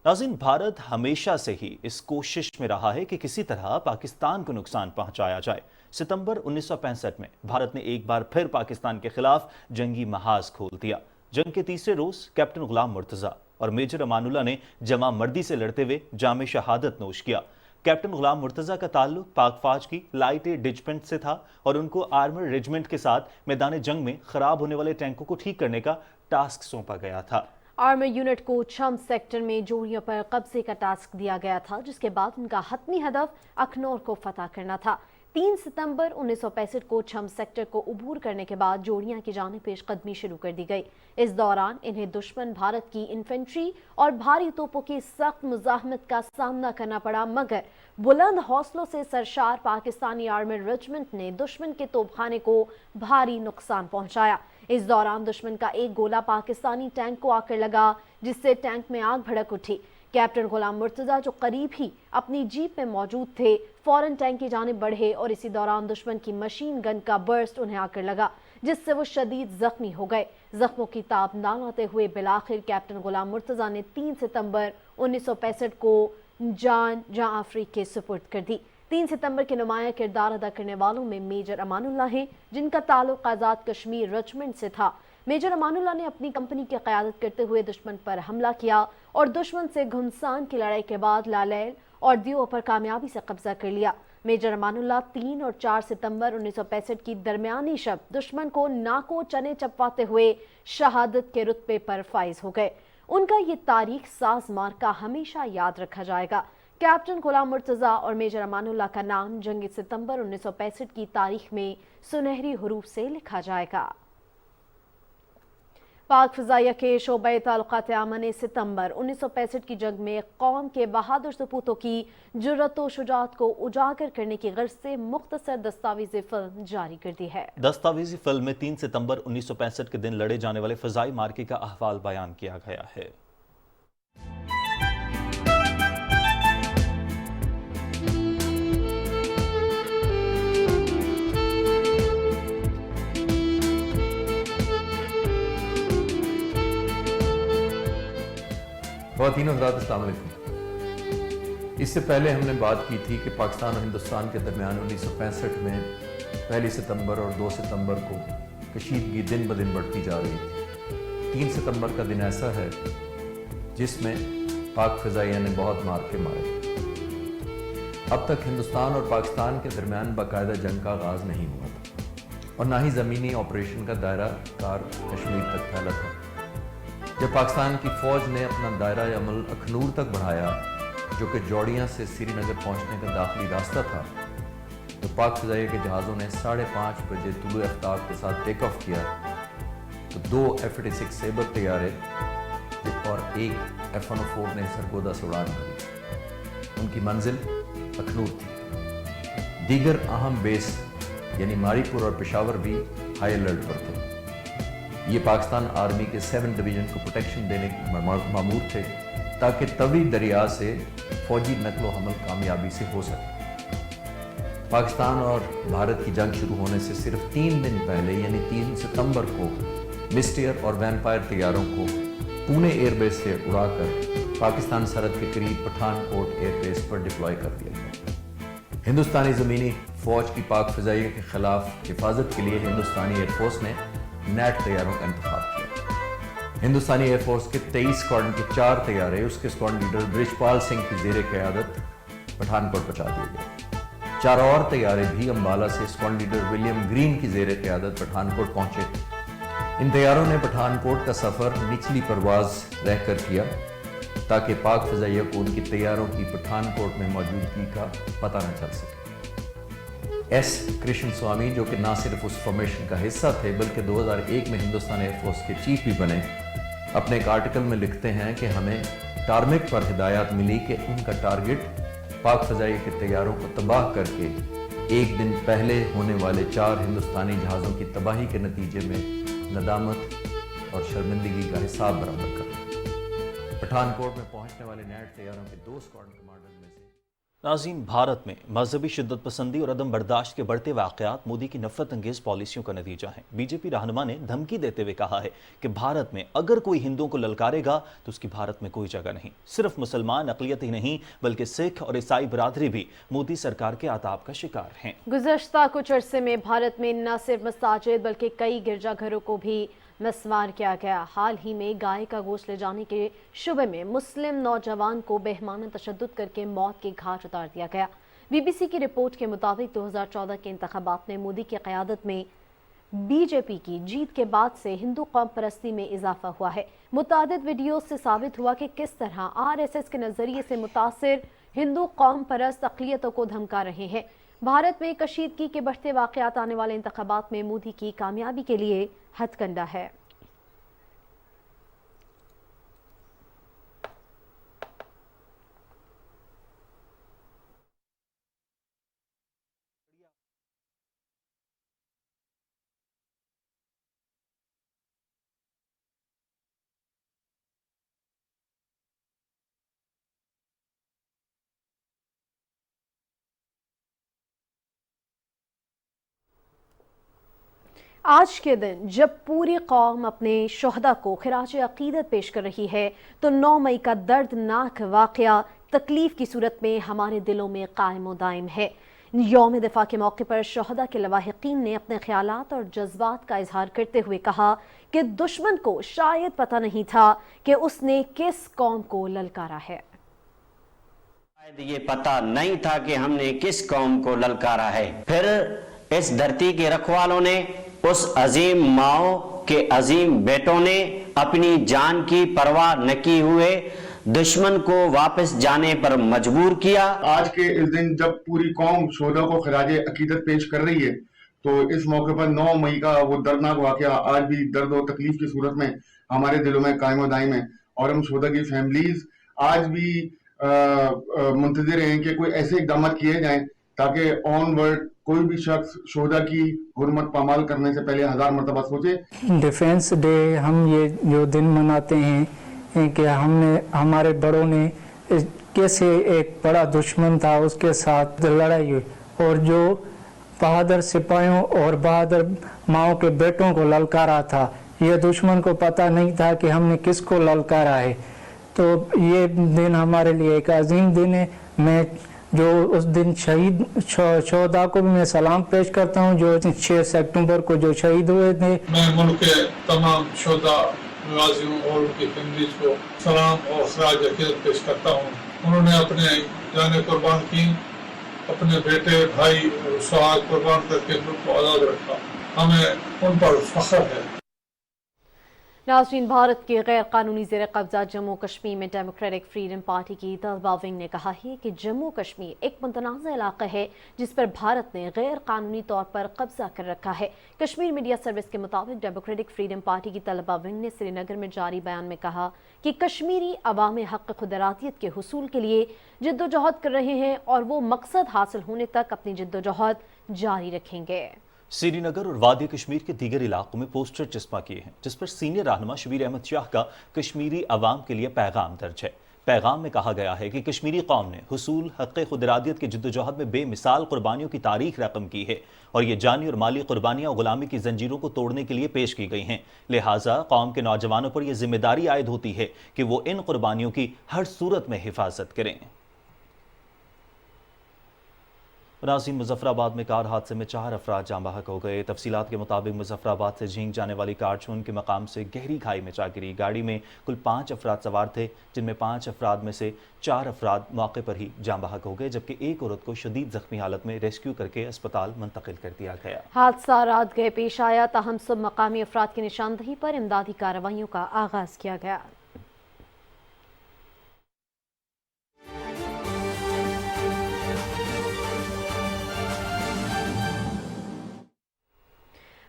नाज़रीन, भारत हमेशा से ही इस कोशिश में रहा है कि किसी तरह पाकिस्तान को नुकसान पहुंचाया जाए। सितंबर 1965 में भारत ने एक बार फिर पाकिस्तान के खिलाफ जंगी महाज खोल दिया। जंग के तीसरे रोज कैप्टन गुलाम मुर्तजा, और मेजर अमानुल्लाह ने जमा मर्दी से लड़ते हुए जाम शहादत नोश किया। कैप्टन गुलाम मुर्तजा का ताल्लुक पाक फौज की लाइट डिचमेंट से था और उनको आर्मर रेजिमेंट के साथ मैदान जंग में खराब होने वाले टैंकों को ठीक करने का टास्क सौंपा गया था। आर्मर यूनिट को छम सेक्टर में जोड़ियों पर कब्जे का टास्क दिया गया था, जिसके बाद उनका हतमी हदफ अखनौर को फतह करना था। 3 सितंबर 1965 को छम सेक्टर को उबूर करने के बाद जोड़ियां की जानिब पेशकदमी शुरू कर दी गई। इस दौरान इन्हें दुश्मन भारत की इन्फेंट्री और भारी तोपों की सख्त मुजाहमत का सामना करना पड़ा, मगर बुलंद हौसलों से सरशार पाकिस्तानी आर्मर रेजिमेंट ने दुश्मन के तोपखाने को भारी नुकसान पहुंचाया। इस दौरान दुश्मन का एक गोला पाकिस्तानी टैंक को आकर लगा, जिससे टैंक में आग भड़क उठी। कैप्टन गुलाम मुर्तजा जो करीब ही अपनी जीप में मौजूद थे, फौरन टैंक की जानिब बढ़े और इसी दौरान दुश्मन की मशीन गन का बर्स्ट उन्हें आकर लगा, जिससे वो शदीद जख्मी हो गए। जख्मों की ताब ना लाते हुए बिलाखिर कैप्टन गुलाम मुर्तजा ने 3 सितंबर 1965 को जान आफरी के सुपुर्द कर दी। 3 सितंबर के नुमाया किरदार अदा करने वालों में मेजर अमानुल्लाह हैं, जिनका ताल्लुक आज़ाद कश्मीर रेजिमेंट से था। मेजर अमानुल्लाह ने अपनी कंपनी की क़यादत करते हुए दुश्मन पर हमला किया और दुश्मन से घुमसान की लड़ाई के बाद लालैल और दियो पर कामयाबी से कब्जा कर लिया। मेजर अमानुल्लाह 3 और 4 सितंबर 1965 की दरमियानी शब दुश्मन को नाको चने चपवाते हुए शहादत के रुतबे पर फाइज हो गए। उनका ये तारीख साज मार्का हमेशा याद रखा जाएगा। कैप्टन गुलाम मुर्तजा और मेजर अमानुल्लाह का नाम जंग सितंबर 1965 की तारीख में सुनहरी हुरूफ से लिखा जाएगा। पाक फ़िज़ाइया के शोबे ताल्लुकात आमा ने सितंबर 1965 की जंग में कौम के बहादुर सपूतों की जुर्रत व शुजाअत को उजागर करने की गर्ज से मुख्तसर दस्तावेज़ी फिल्म जारी कर दी है। दस्तावेजी फिल्म में 3 सितंबर 1965 के दिन लड़े जाने वाले फ़िज़ाई मार्के का अहवाल बयान किया गया है। ख़वातीन हज़रात अस्सलाम वालेकुम। इससे पहले हमने बात की थी कि पाकिस्तान और हिंदुस्तान के दरमियान 1965 में 1 सितंबर और 2 सितंबर को कशीदगी दिन ब दिन बढ़ती जा रही थी। 3 सितंबर का दिन ऐसा है जिसमें पाक फ़िज़ाइया ने बहुत मार्के मारे। अब तक हिंदुस्तान और पाकिस्तान के दरमियान बाकायदा जंग का आगाज़ नहीं हुआ था और ना ही ज़मीनी ऑपरेशन का दायरा कार कश्मीर तक फैला था। जब पाकिस्तान की फ़ौज ने अपना दायरा अमल अखनूर तक बढ़ाया, जो कि जौड़ियाँ से श्रीनगर पहुँचने का दाखिली रास्ता था, तो पाक फ़िज़ाइया के जहाज़ों ने 5:30 बजे तुलुए आफ्ताब के साथ टेक ऑफ किया, तो 2 F-86 सेबर तैयारे और 1 F-104 ने सरगोदा से उड़ान भरी। उनकी मंजिल अखनूर थी। दीगर अहम बेस यानी मारीपुर और पेशावर भी हाई अलर्ट पर थे। ये पाकिस्तान आर्मी के 7 डिवीज़न को प्रोटेक्शन देने के मामूर थे, ताकि तवी दरिया से फौजी नकलो हमल कामयाबी से हो सके। पाकिस्तान और भारत की जंग शुरू होने से सिर्फ 3 दिन पहले यानी 3 सितंबर को मिस्टियर और वैम्पायर तैयारों को पुणे एयरबेस से उड़ाकर पाकिस्तान सरहद के करीब पठानकोट एयरबेस पर डिप्लॉय कर दिया गया। हिंदुस्तानी ज़मीनी फ़ौज की पाक फ़िज़ाइया के खिलाफ हिफाजत के लिए हिंदुस्तानी एयरफोर्स ने नेट तैयारों का इंतखाब किया। हिंदुस्तानी एयरफोर्स के 23 स्क्वाड्रन के 4 तैयारे उसके स्क्वाड्रन लीडर बृजपाल सिंह की ज़ेरे क़यादत पठानकोट पहुंचा दिए गए। 4 और तैयारे भी अम्बाला से स्क्वाड्रन लीडर विलियम ग्रीन की ज़ेरे क़यादत पठानकोट पहुंचे। इन तैयारों ने पठानकोट का सफ़र निचली परवाज़ रहकर किया, ताकि पाक फ़िज़ाइया को उनकी तैयारों की पठानकोट में मौजूदगी का पता न चल सके। एस कृष्ण स्वामी, जो कि ना सिर्फ उस फॉर्मेशन का हिस्सा थे बल्कि 2001 में हिंदुस्तान एयरफोर्स के चीफ भी बने, अपने एक आर्टिकल में लिखते हैं कि हमें टारमेक पर हिदायत मिली कि उनका टारगेट पाक फ़िज़ाइया के तैयारों को तबाह करके एक दिन पहले होने वाले 4 हिंदुस्तानी जहाज़ों की तबाही के नतीजे में नदामत और शर्मिंदगी का हिसाब बराबर करना। पठानकोट में पहुंचने वाले नेट तैयारों के 2 स्क्वाड्रन कमांडर में से नाज़रीन, भारत में मजहबी शिद्दत पसंदी और अदम बर्दाश्त के बढ़ते वाक़यात मोदी की नफरत अंगेज पॉलिसियों का नतीजा है। बीजेपी रहनुमा ने धमकी देते हुए कहा है कि भारत में अगर कोई हिंदुओं को ललकारेगा तो उसकी भारत में कोई जगह नहीं। सिर्फ मुसलमान अक़लियत ही नहीं बल्कि सिख और ईसाई बरादरी भी मोदी सरकार के आताब का शिकार हैं। गुज़श्ता कुछ अरसे में भारत में न सिर्फ मसाजिद बल्कि कई गिरजाघरों को भी مسمار کیا گیا۔ حال ہی میں گائے کا گوشت لے جانے کے شبے میں مسلم نوجوان کو بہیمانہ تشدد کر کے موت کے گھاٹ اتار دیا گیا۔ بی بی سی کی رپورٹ کے مطابق 2014 کے انتخابات میں مودی کی قیادت میں بی جے پی کی جیت کے بعد سے ہندو قوم پرستی میں اضافہ ہوا ہے۔ متعدد ویڈیوز سے ثابت ہوا کہ کس طرح RSS کے نظریے سے متاثر ہندو قوم پرست اقلیتوں کو دھمکا رہے ہیں۔ بھارت میں کشیدگی کے بڑھتے واقعات آنے والے انتخابات میں مودی کی کامیابی کے لیے ہتھ کنڈا ہے۔ آج کے دن جب پوری قوم اپنے شہداء کو خراج عقیدت پیش کر رہی ہے تو 9 مئی کا دردناک واقعہ تکلیف کی صورت میں ہمارے دلوں میں قائم و دائم ہے۔ یوم دفاع کے موقع پر شہداء کے لواحقین نے اپنے خیالات اور جذبات کا اظہار کرتے ہوئے کہا کہ دشمن کو شاید پتہ نہیں تھا کہ اس نے کس قوم کو للکارا ہے۔ شاید یہ پتہ نہیں تھا کہ ہم نے کس قوم کو للکارا ہے۔ پھر اس دھرتی کے رکھوالوں نے، اس عظیم ماؤں کے عظیم بیٹوں نے اپنی جان کی پرواہ نہ کی ہوئے دشمن کو واپس جانے پر مجبور کیا۔ آج کے اس دن جب پوری قوم شہداء کو خراج عقیدت پیش کر رہی ہے تو اس موقع پر 9 مئی کا وہ دردناک واقعہ آج بھی درد و تکلیف کی صورت میں ہمارے دلوں میں قائم و دائم ہے، اور ہم شہداء کی فیملیز آج بھی منتظر ہیں کہ کوئی ایسے اقدامات کیے جائیں تاکہ آن ورڈ کوئی بھی شخص شہداء کی حرمت پامال کرنے سے پہلے 1000 مرتبہ سوچے۔ ڈیفینس ڈے ہم یہ جو دن مناتے ہیں کہ ہمارے بڑوں نے کیسے ایک بڑا دشمن تھا اس کے ساتھ لڑائی ہوئی، اور جو بہادر سپاہیوں اور بہادر ماؤں کے بیٹوں کو للکارا تھا، یہ دشمن کو پتہ نہیں تھا کہ ہم نے کس کو للکارا ہے۔ تو یہ دن ہمارے لیے ایک عظیم دن ہے۔ میں جو اس دن شہید شہداء کو بھی میں سلام پیش کرتا ہوں جو 6 اکتوبر کو جو شہید ہوئے تھے۔ میں ملک کے تمام شہداء غازیوں اور ان کی فیملیز کو سلام اور خراج عقیدت پیش کرتا ہوں۔ انہوں نے اپنے جانیں قربان کی، اپنے بیٹے بھائی اور سہاگ قربان کر کے ملک کو آزاد رکھا، ہمیں ان پر فخر ہے۔ ناظرین، بھارت کے غیر قانونی زیر قبضہ جموں کشمیر میں ڈیموکریٹک فریڈم پارٹی کی طلبہ ونگ نے کہا ہے کہ جموں کشمیر ایک متنازع علاقہ ہے جس پر بھارت نے غیر قانونی طور پر قبضہ کر رکھا ہے۔ کشمیر میڈیا سروس کے مطابق ڈیموکریٹک فریڈم پارٹی کی طلبہ ونگ نے سری نگر میں جاری بیان میں کہا کہ کشمیری عوام حق خود ارادیت کے حصول کے لیے جدوجہد کر رہے ہیں اور وہ مقصد حاصل ہونے تک اپنی جدوجہد جاری رکھیں گے۔ سری نگر اور وادی کشمیر کے دیگر علاقوں میں پوسٹر چسپاں کیے ہیں جس پر سینئر رہنما شبیر احمد شاہ کا کشمیری عوام کے لیے پیغام درج ہے۔ پیغام میں کہا گیا ہے کہ کشمیری قوم نے حصول حق خود ارادیت کی جدوجہد میں بے مثال قربانیوں کی تاریخ رقم کی ہے، اور یہ جانی اور مالی قربانیاں غلامی کی زنجیروں کو توڑنے کے لیے پیش کی گئی ہیں۔ لہٰذا قوم کے نوجوانوں پر یہ ذمہ داری عائد ہوتی ہے کہ وہ ان قربانیوں کی ہر صورت میں حفاظت کریں۔ ناظرین، مظفر آباد میں کار حادثے میں 4 افراد جاں بحق ہو گئے۔ تفصیلات کے مطابق مظفر آباد سے جھینگ جانے والی کار چون کے مقام سے گہری کھائی میں جا گری۔ گاڑی میں کل 5 افراد سوار تھے، جن میں 5 افراد میں سے 4 افراد موقع پر ہی جاں بحق ہو گئے، جبکہ ایک عورت کو شدید زخمی حالت میں ریسکیو کر کے اسپتال منتقل کر دیا گیا۔ حادثہ رات گئے پیش آیا، تاہم سب مقامی افراد کی نشاندہی پر امدادی کارروائیوں کا آغاز کیا گیا۔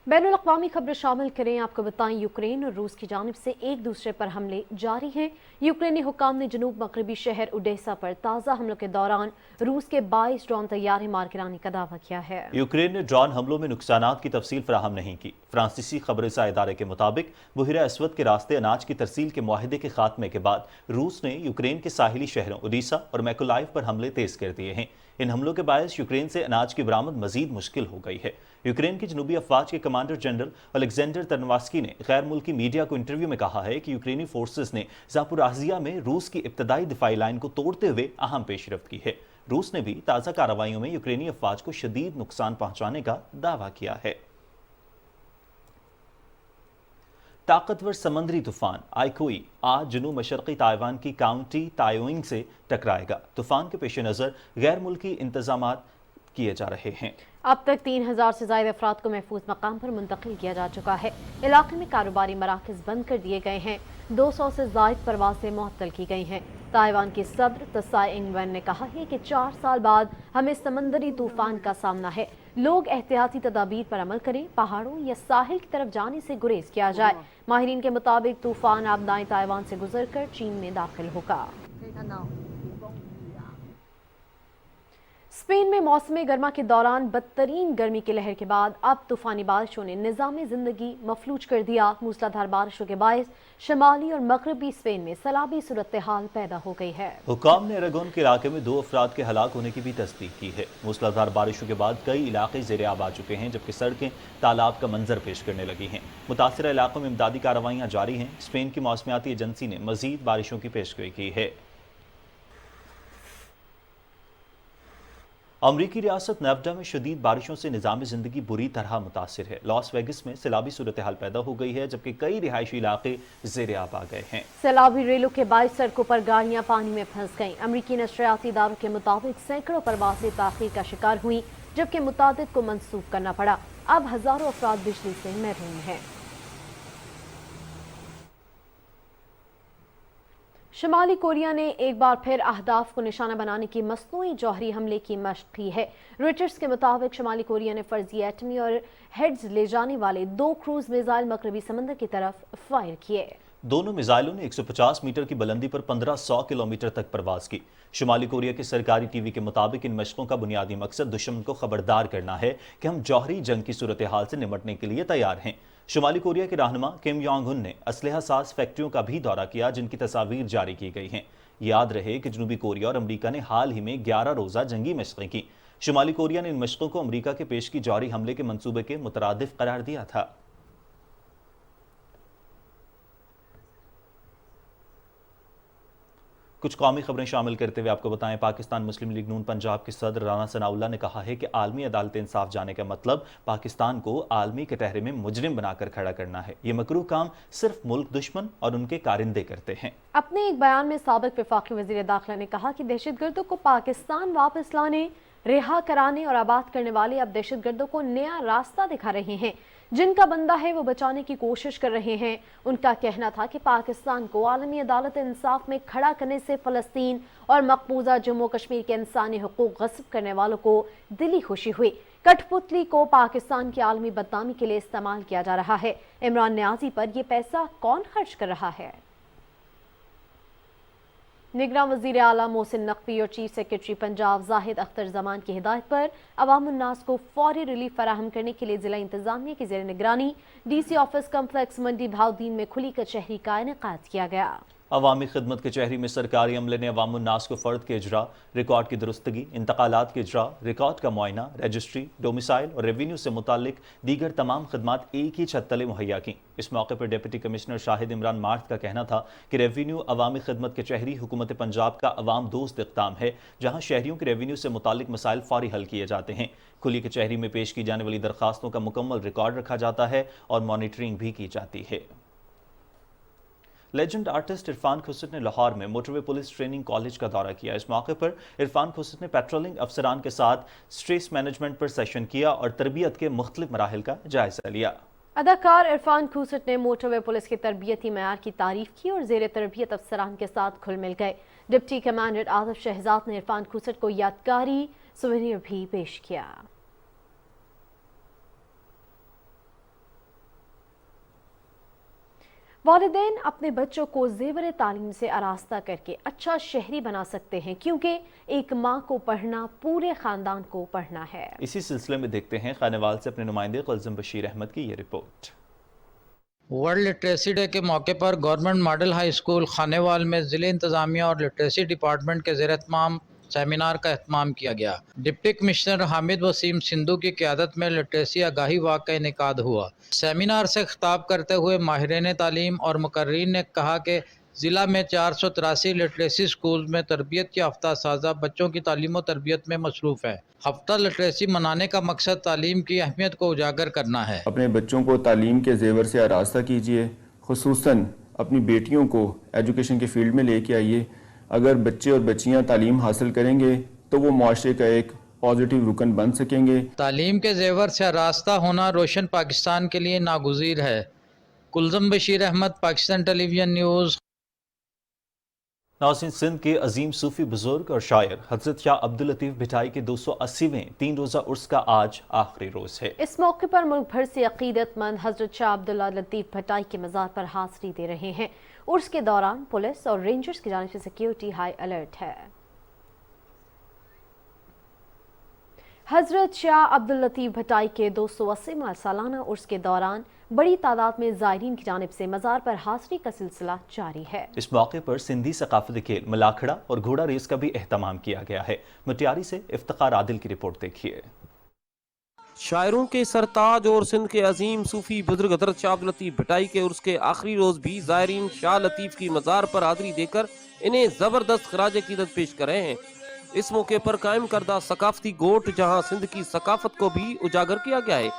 بین الاقوامی خبریں شامل کریں، آپ کو بتائیں یوکرین اور روس کی جانب سے ایک دوسرے پر حملے جاری ہیں۔ یوکرینی حکام نے جنوب مغربی شہر اوڈیسا پر تازہ حملوں کے دوران روس کے 22 ڈرون طیارے مار گرانے کا دعویٰ کیا ہے۔ یوکرین نے ڈرون حملوں میں نقصانات کی تفصیل فراہم نہیں کی۔ فرانسیسی خبر رساں ادارے کے مطابق بحیرہ اسود کے راستے اناج کی ترسیل کے معاہدے کے خاتمے کے بعد روس نے یوکرین کے ساحلی شہروں اوڈیسا اور میکولائیو پر حملے تیز کر دیے ہیں۔ ان حملوں کے باعث یوکرین سے اناج کی برآمد مزید مشکل ہو گئی ہے۔ یوکرین کی جنوبی افواج کے کمانڈر جنرل الیگزینڈر ترنواسکی نے غیر ملکی میڈیا کو انٹرویو میں کہا ہے کہ یوکرینی فورسز نے زاپورازھیا میں روس کی ابتدائی دفاعی لائن کو توڑتے ہوئے اہم پیش رفت کی ہے۔ روس نے بھی تازہ کارروائیوں میں یوکرینی افواج کو شدید نقصان پہنچانے کا دعویٰ کیا ہے۔ ताकतवर समुद्री तूफान आइकोई आज जनूब मशरकी ताइवान की काउंटी तायोइंग से टकराएगा। तूफान के पेश नज़र गैर मुल्की इंतजाम किए जा रहे हैं। अब तक 3000 से ज्यादा अफराद को महफूज मकाम पर मुंतकिल किया जा चुका है। इलाके में कारोबारी मराकज बंद कर दिए गए हैं। 200 से ज्यादा परवाजें मुअत्तल की गई हैं। ताइवान के सदर त्साई इंग-वेन ने कहा है कि 4 साल बाद हमें समंदरी तूफान का सामना है। लोग एहतियाती तदाबीर पर अमल करें, पहाड़ों या साहिल की तरफ जाने से गुरेज किया जाए। माहिरीन के मुताबिक तूफान अब दाएं ताइवान से गुजरकर चीन में दाखिल होगा। स्पेन में मौसम गर्मा के दौरान बदतरीन गर्मी की लहर के बाद अब तूफानी बारिशों ने निज़ाम जिंदगी मफलूज कर दिया। मूसलाधार बारिशों के बायस शमाली और मगरबी स्पेन में सैलाबी सूरत हाल पैदा हो गई है। हुकाम ने अरागोन के इलाके में 2 अफराद के हलाक होने की भी तस्दीक की है। मूसलाधार बारिशों के बाद कई इलाके ज़ेर-आब आ चुके हैं, जबकि सड़कें तालाब का मंजर पेश करने लगी हैं। मुतासिरा इलाकों में इमदादी कार्रवाइयाँ जारी हैं। स्पेन की मौसमियाती एजेंसी ने मजीद बारिशों की पेशगोई की है। अमरीकी रियासत नेवाडा में शदीद बारिशों से निज़ाम ज़िंदगी बुरी तरह मुतासिर है। लॉस वेगस में सैलाबी सूरत हाल पैदा हो गई है, जबकि कई रिहायशी इलाके ज़ेर-आब आ गए हैं। सैलाबी रेलों के बायस सड़कों पर गाड़ियां पानी में फंस गईं। अमरीकी नशरियाती इदारों के मुताबिक सैकड़ों परवाजें ताख़ीर का शिकार हुई, जबकि मुतादिद को मंसूख करना पड़ा। अब हजारों अफराद बिजली से महरूम हैं। शुमाली कोरिया ने एक बार फिर अहदाफ को निशाना बनाने की मसनूई जौहरी हमले की मशक की है। रॉयटर्स के मुताबिक शुमाली कोरिया ने फर्जी एटमी और हेड्स ले जाने वाले 2 क्रूज मिसाइल मगरबी समंदर की तरफ फायर किए। दोनों मिसाइलों ने 150 मीटर की बुलंदी पर 1500 किलोमीटर तक परवाज की। शुमाली कोरिया के सरकारी टीवी के मुताबिक इन मशकों का बुनियादी मकसद दुश्मन को खबरदार करना है कि हम जौहरी जंग की सूरत हाल से निपटने के लिए तैयार हैं। शुमाली कोरिया के रहनुमा किम योंग उन ने असलहा साज फैक्ट्रियों का भी दौरा किया, जिनकी तस्वीर जारी की गई हैं। याद रहे कि जनूबी कोरिया और अमरीका ने हाल ही में 11 रोज़ा जंगी मशक़ें की। शुमाली कोरिया ने इन मशक़ों को अमरीका के पेश की जौहरी हमले के मंसूबे के मुतरादिफ करार दिया था। कुछ कौमी खबरें शामिल करते हुए आपको बताएं, पाकिस्तान मुस्लिम लीग नून पंजाब के सदर राना सनाउल्लाह ने कहा है कि आलमी अदालत इंसाफ जाने का मतलब पाकिस्तान को आलमी कटहरे में मुजरिम बनाकर खड़ा करना है। ये मकरूह काम सिर्फ मुल्क दुश्मन और उनके कारिंदे करते हैं। अपने एक बयान में साबिक वफाकी वजीर दाखिला ने कहा कि दहशतगर्दों को पाकिस्तान वापस लाने, रिहा कराने और आबाद करने वाले अब दहशतगर्दों को नया रास्ता दिखा रहे हैं। जिनका बंदा है वो बचाने की कोशिश कर रहे हैं। उनका कहना था कि पाकिस्तान को आलमी अदालत इंसाफ में खड़ा करने से फलस्तीन और मकबूजा जम्मू कश्मीर के इंसानी हुकूक गस्ब करने वालों को दिली खुशी हुई। कठपुतली को पाकिस्तान की आलमी बदनामी के लिए इस्तेमाल किया जा रहा है। इमरान न्याजी पर यह पैसा कौन खर्च कर रहा है? निगरान वज़ीर आला मोहसिन नकवी और चीफ सेक्रेटरी पंजाब जाहिद अख्तर जमान की हिदायत पर अवामुन्नास को फौरी रिलीफ फराहम करने के लिए जिला इंतजामिया की ज़ेर निगरानी DC ऑफिस कम्प्लेक्स मंडी भाउदीन में खुली कचहरी का इनेकाद किया गया। अवामी खिदमत कचहरी में सरकारी अमले ने अवामुन्नास को फ़र्द के इजरा, रिकॉर्ड की दुरुस्तगी, इंतकालात के इजरा, रिकॉर्ड का मुआयना, रजिस्ट्री, डोमिसाइल और रेवेन्यू से मुतालिक दीगर तमाम खदमात एक ही छत तले मुहैया की। इस मौके पर deputy commissioner Shahid Imran math का कहना था कि रेवेन्यू अवामी खिदमत कचहरी हुकूमत पंजाब का अवाम दोस्त इक़दाम है, जहाँ शहरियों के रेवेन्यू से मुतालिक मसाइल फौरी हल किए जाते हैं। खुली कचहरी में पेश की जाने वाली दरखास्तों का मुकम्मल रिकॉर्ड रखा जाता है और मॉनिटरिंग भी की जाती है। लेजेंड आर्टिस्ट इरफान खुसर ने लाहौर में मोटरवे पुलिस ट्रेनिंग कॉलेज का दौरा किया। इस मौके पर इरफान खुसर ने पेट्रोलिंग अफसरान के साथ स्ट्रेस मैनेजमेंट पर सेशन किया और तरबियत के मुख्तलिफ मराहिल का जायजा लिया। अदाकार इरफान खुसर ने मोटरवे पुलिस के तरबियती मयार की तारीफ की और जेर तरबियत अफसरान के साथ खुल मिल गए। डिप्टी कमांडर आसिफ शहजाद ने इरफान खुसर को यादगारी सुवेनियर भी पेश किया। वालिदैन अपने बच्चों को ज़ेवर तालीम से आरास्ता करके अच्छा शहरी बना सकते हैं, क्योंकि एक माँ को पढ़ना पूरे ख़ानदान को पढ़ना है। इसी सिलसिले में देखते हैं खानेवाल से अपने नुमाइंदे कुलज़म बशीर अहमद की ये रिपोर्ट। वर्ल्ड लिटरेसी डे के मौके पर government model high school Khanewal में ज़िले इंतज़ामिया और लिटरेसी डिपार्टमेंट के ज़ेर एहतमाम सेमिनार का एहतमाम किया गया। डिप्टी कमिश्नर हामिद वसीम सिंधु की क़यादत में लिटरेसी आगाही वाक़ का इनेकाद हुआ। सेमिनार से खिताब करते हुए माहिरीन तालीम और मुकर्रीरीन ने कहा कि ज़िला में 483 लिटरेसी स्कूल में तरबियत याफ्ता साज़ा बच्चों की तालीम और तरबियत में मसरूफ़ है। हफ्ता लिटरेसी मनाने का मकसद तालीम की अहमियत को उजागर करना है। अपने बच्चों को तालीम के ज़ेवर से आरास्ता कीजिए, خصوصاً اپنی بیٹیوں کو ایجوکیشن کے فیلڈ میں لے کے آئیے. اگر بچے اور بچیاں تعلیم حاصل کریں گے تو وہ معاشرے کا ایک پازیٹیو رکن بن سکیں گے. تعلیم کے زیور سے راستہ ہونا روشن پاکستان کے لیے ناگزیر ہے. کلزم بشیر احمد، پاکستان ٹیلی ویژن نیوز. ناظرین، سندھ کے عظیم صوفی بزرگ اور شاعر حضرت شاہ عبداللطیف بھٹائی کے 280ویں 3 روزہ عرس کا آج آخری روز ہے. اس موقع پر ملک بھر سے عقیدت مند حضرت شاہ عبداللطیف بھٹائی کے مزار پر حاضری دے رہے ہیں. عرس کے دوران پولیس اور رینجرز کی جانب سے سیکیورٹی ہائی الرٹ ہے. حضرت شاہ عبداللطیف بھٹائی کے 280واں سالانہ عرس کے دوران بڑی تعداد میں زائرین کی جانب سے مزار پر حاضری کا سلسلہ جاری ہے. اس موقع پر سندھی ثقافتی کھیل ملاکھڑا اور گھوڑا ریس کا بھی اہتمام کیا گیا ہے. مٹیاری سے افتخار عادل کی رپورٹ دیکھیے. شاعروں کے سرتاج اور سندھ کے عظیم صوفی بزرگ حضرت شاہ عبداللطیف بھٹائی کے عرس کے آخری روز بھی زائرین شاہ لطیف کی مزار پر حاضری دے کر انہیں زبردست خراج عقیدت پیش کر رہے ہیں. اس موقع پر قائم کردہ ثقافتی گوٹ جہاں سندھ کی ثقافت کو بھی اجاگر کیا گیا ہے.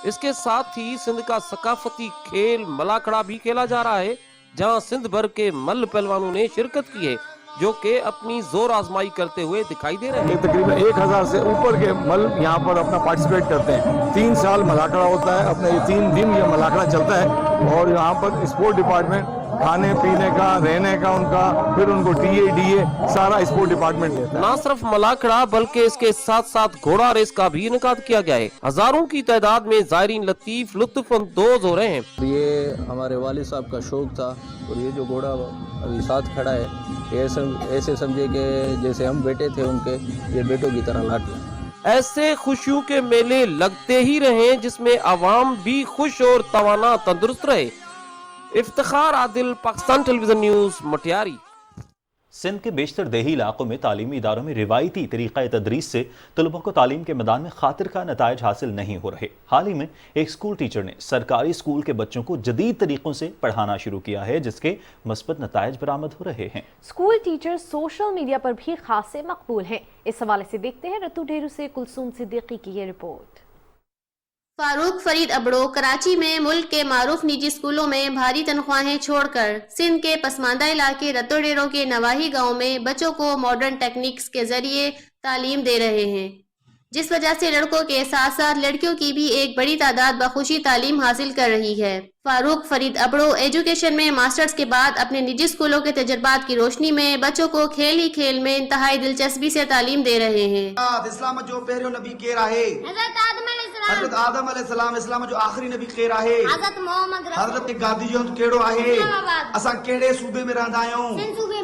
اس کے ساتھ ہی سندھ کا ثقافتی کھیل ملاکھڑا بھی کھیلا جا رہا ہے جہاں سندھ بھر کے مل پہلوانوں نے شرکت کی ہے جو کہ اپنی زور آزمائی کرتے ہوئے دکھائی دے رہے ہیں. تقریباً 1000 سے اوپر کے مل یہاں پر اپنا پارٹیسپیٹ کرتے ہیں. 3 سال ملاکھڑا ہوتا ہے، اپنے 3 دن یہ ملاکھڑا چلتا ہے اور یہاں پر اسپورٹ ڈپارٹمنٹ کھانے پینے کا، رہنے کا، ان کا پھر ان کو ٹی اے سارا اسپورٹ ڈپارٹمنٹ دیتا ہے. نہ صرف ملاکھڑا بلکہ اس کے ساتھ ساتھ گھوڑا ریس کا بھی انعقاد کیا گیا ہے. ہزاروں کی تعداد میں زائرین لطیف لطف اندوز ہو رہے ہیں. یہ ہمارے والد صاحب کا شوق تھا اور یہ جو گھوڑا ابھی ساتھ کھڑا ہے ایسے سمجھے کہ جیسے ہم بیٹے تھے ان کے، یہ بیٹوں کی طرح لاٹ لیں. ایسے خوشیوں کے میلے لگتے ہی رہیں جس میں عوام بھی خوش اور توانا تندرست رہے. افتخار عادل، پاکستان ٹیلی ویژن نیوز، مٹیاری. سندھ کے بیشتر دیہی علاقوں میں تعلیمی اداروں میں روایتی طریقہ تدریس سے طلباء کو تعلیم کے میدان میں خاطر خواہ نتائج حاصل نہیں ہو رہے. حال ہی میں ایک اسکول ٹیچر نے سرکاری اسکول کے بچوں کو جدید طریقوں سے پڑھانا شروع کیا ہے جس کے مثبت نتائج برآمد ہو رہے ہیں. اسکول ٹیچر سوشل میڈیا پر بھی خاصے مقبول ہیں. اس حوالے سے دیکھتے ہیں رتو ڈھیرو سے کلثوم صدیقی کی یہ رپورٹ. فاروق فرید ابڑو کراچی میں ملک کے معروف نجی اسکولوں میں بھاری تنخواہیں چھوڑ کر سندھ کے پسماندہ علاقے رتو ڈیرو کے نواحی گاؤں میں بچوں کو ماڈرن ٹیکنیکس کے ذریعے تعلیم دے رہے ہیں، جس وجہ سے لڑکوں کے ساتھ ساتھ لڑکیوں کی بھی ایک بڑی تعداد بخوشی تعلیم حاصل کر رہی ہے. فاروق فرید ابڑو ایجوکیشن میں ماسٹرز کے بعد اپنے نجی اسکولوں کے تجربات کی روشنی میں بچوں کو کھیل ہی کھیل میں انتہائی دلچسپی سے تعلیم دے رہے ہیں. اسلام جو پہریو نبی کیرا ہے حضرت آدم علیہ السلام. اسلام جو آخری نبی کیرا ہے حضرت محمد. حضرت گاندھی جو کیڑو ہے اساں کیڑے صوبے میں رہندا ہوں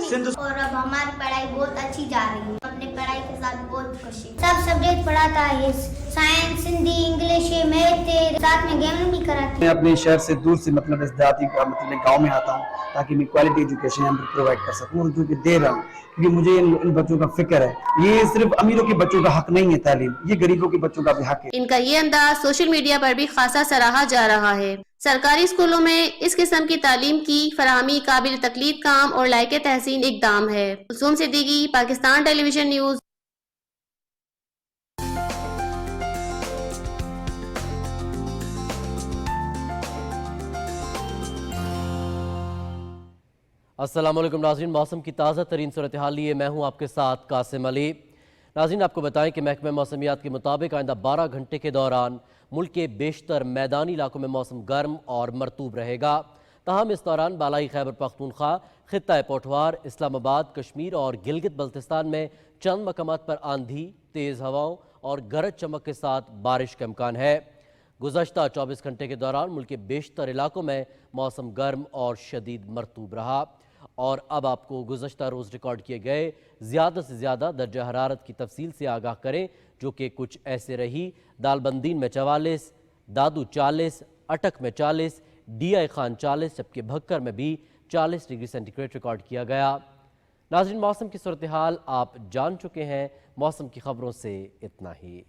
سندھ. اور اب ہماری پڑھائی بہت اچھی جا رہی ہے. اپنے پڑھائی کے ساتھ بہت خوش ہیں. سب سبجیکٹ پڑھاتا ہے، سائنس، ہندی، انگلش، میتھ، ساتھ میں گیمنگ بھی کراتے ہیں. میں اپنے شہر سے دور سے مطلب اس دیہاتی گاؤں میں آتا ہوں تاکہ میں کوالٹی ایجوکیشن یہاں پر پرووائڈ کر سکوں، اور جو کہ دے رہا ہوں کیونکہ مجھے ان بچوں کا فکر ہے. یہ صرف امیروں کے بچوں کا حق نہیں ہے تعلیم، یہ غریبوں کے بچوں کا بھی حق ہے. ان کا یہ انداز سوشل میڈیا پر بھی خاصا سراہا جا رہا ہے. سرکاری اسکولوں میں اس قسم کی تعلیم کی فراہمی قابل تقلید کام اور لائق تحسین اقدام ہے. کلثوم صدیقی، پاکستان ٹیلی ویژن نیوز. السلام علیکم ناظرین، موسم کی تازہ ترین صورتحال لیے میں ہوں آپ کے ساتھ قاسم علی. ناظرین آپ کو بتائیں کہ محکمہ موسمیات کے مطابق آئندہ 12 گھنٹے کے دوران ملک کے بیشتر میدانی علاقوں میں موسم گرم اور مرطوب رہے گا. تاہم اس دوران بالائی خیبر پختونخوا، خطہ پوٹھوار، اسلام آباد، کشمیر اور گلگت بلتستان میں چند مقامات پر آندھی، تیز ہواؤں اور گرج چمک کے ساتھ بارش کا امکان ہے. گزشتہ 24 گھنٹے کے دوران ملک کے بیشتر علاقوں میں موسم گرم اور شدید مرطوب رہا. اور اب آپ کو گزشتہ روز ریکارڈ کیے گئے زیادہ سے زیادہ درجہ حرارت کی تفصیل سے آگاہ کریں، جو کہ کچھ ایسے رہی. دال بندین میں 44، دادو 40، اٹک میں 40، ڈی آئی خان 40، جبکہ بھکر میں بھی 40 ڈگری سینٹی گریڈ ریکارڈ کیا گیا. ناظرین موسم کی صورتحال آپ جان چکے ہیں. موسم کی خبروں سے اتنا ہی.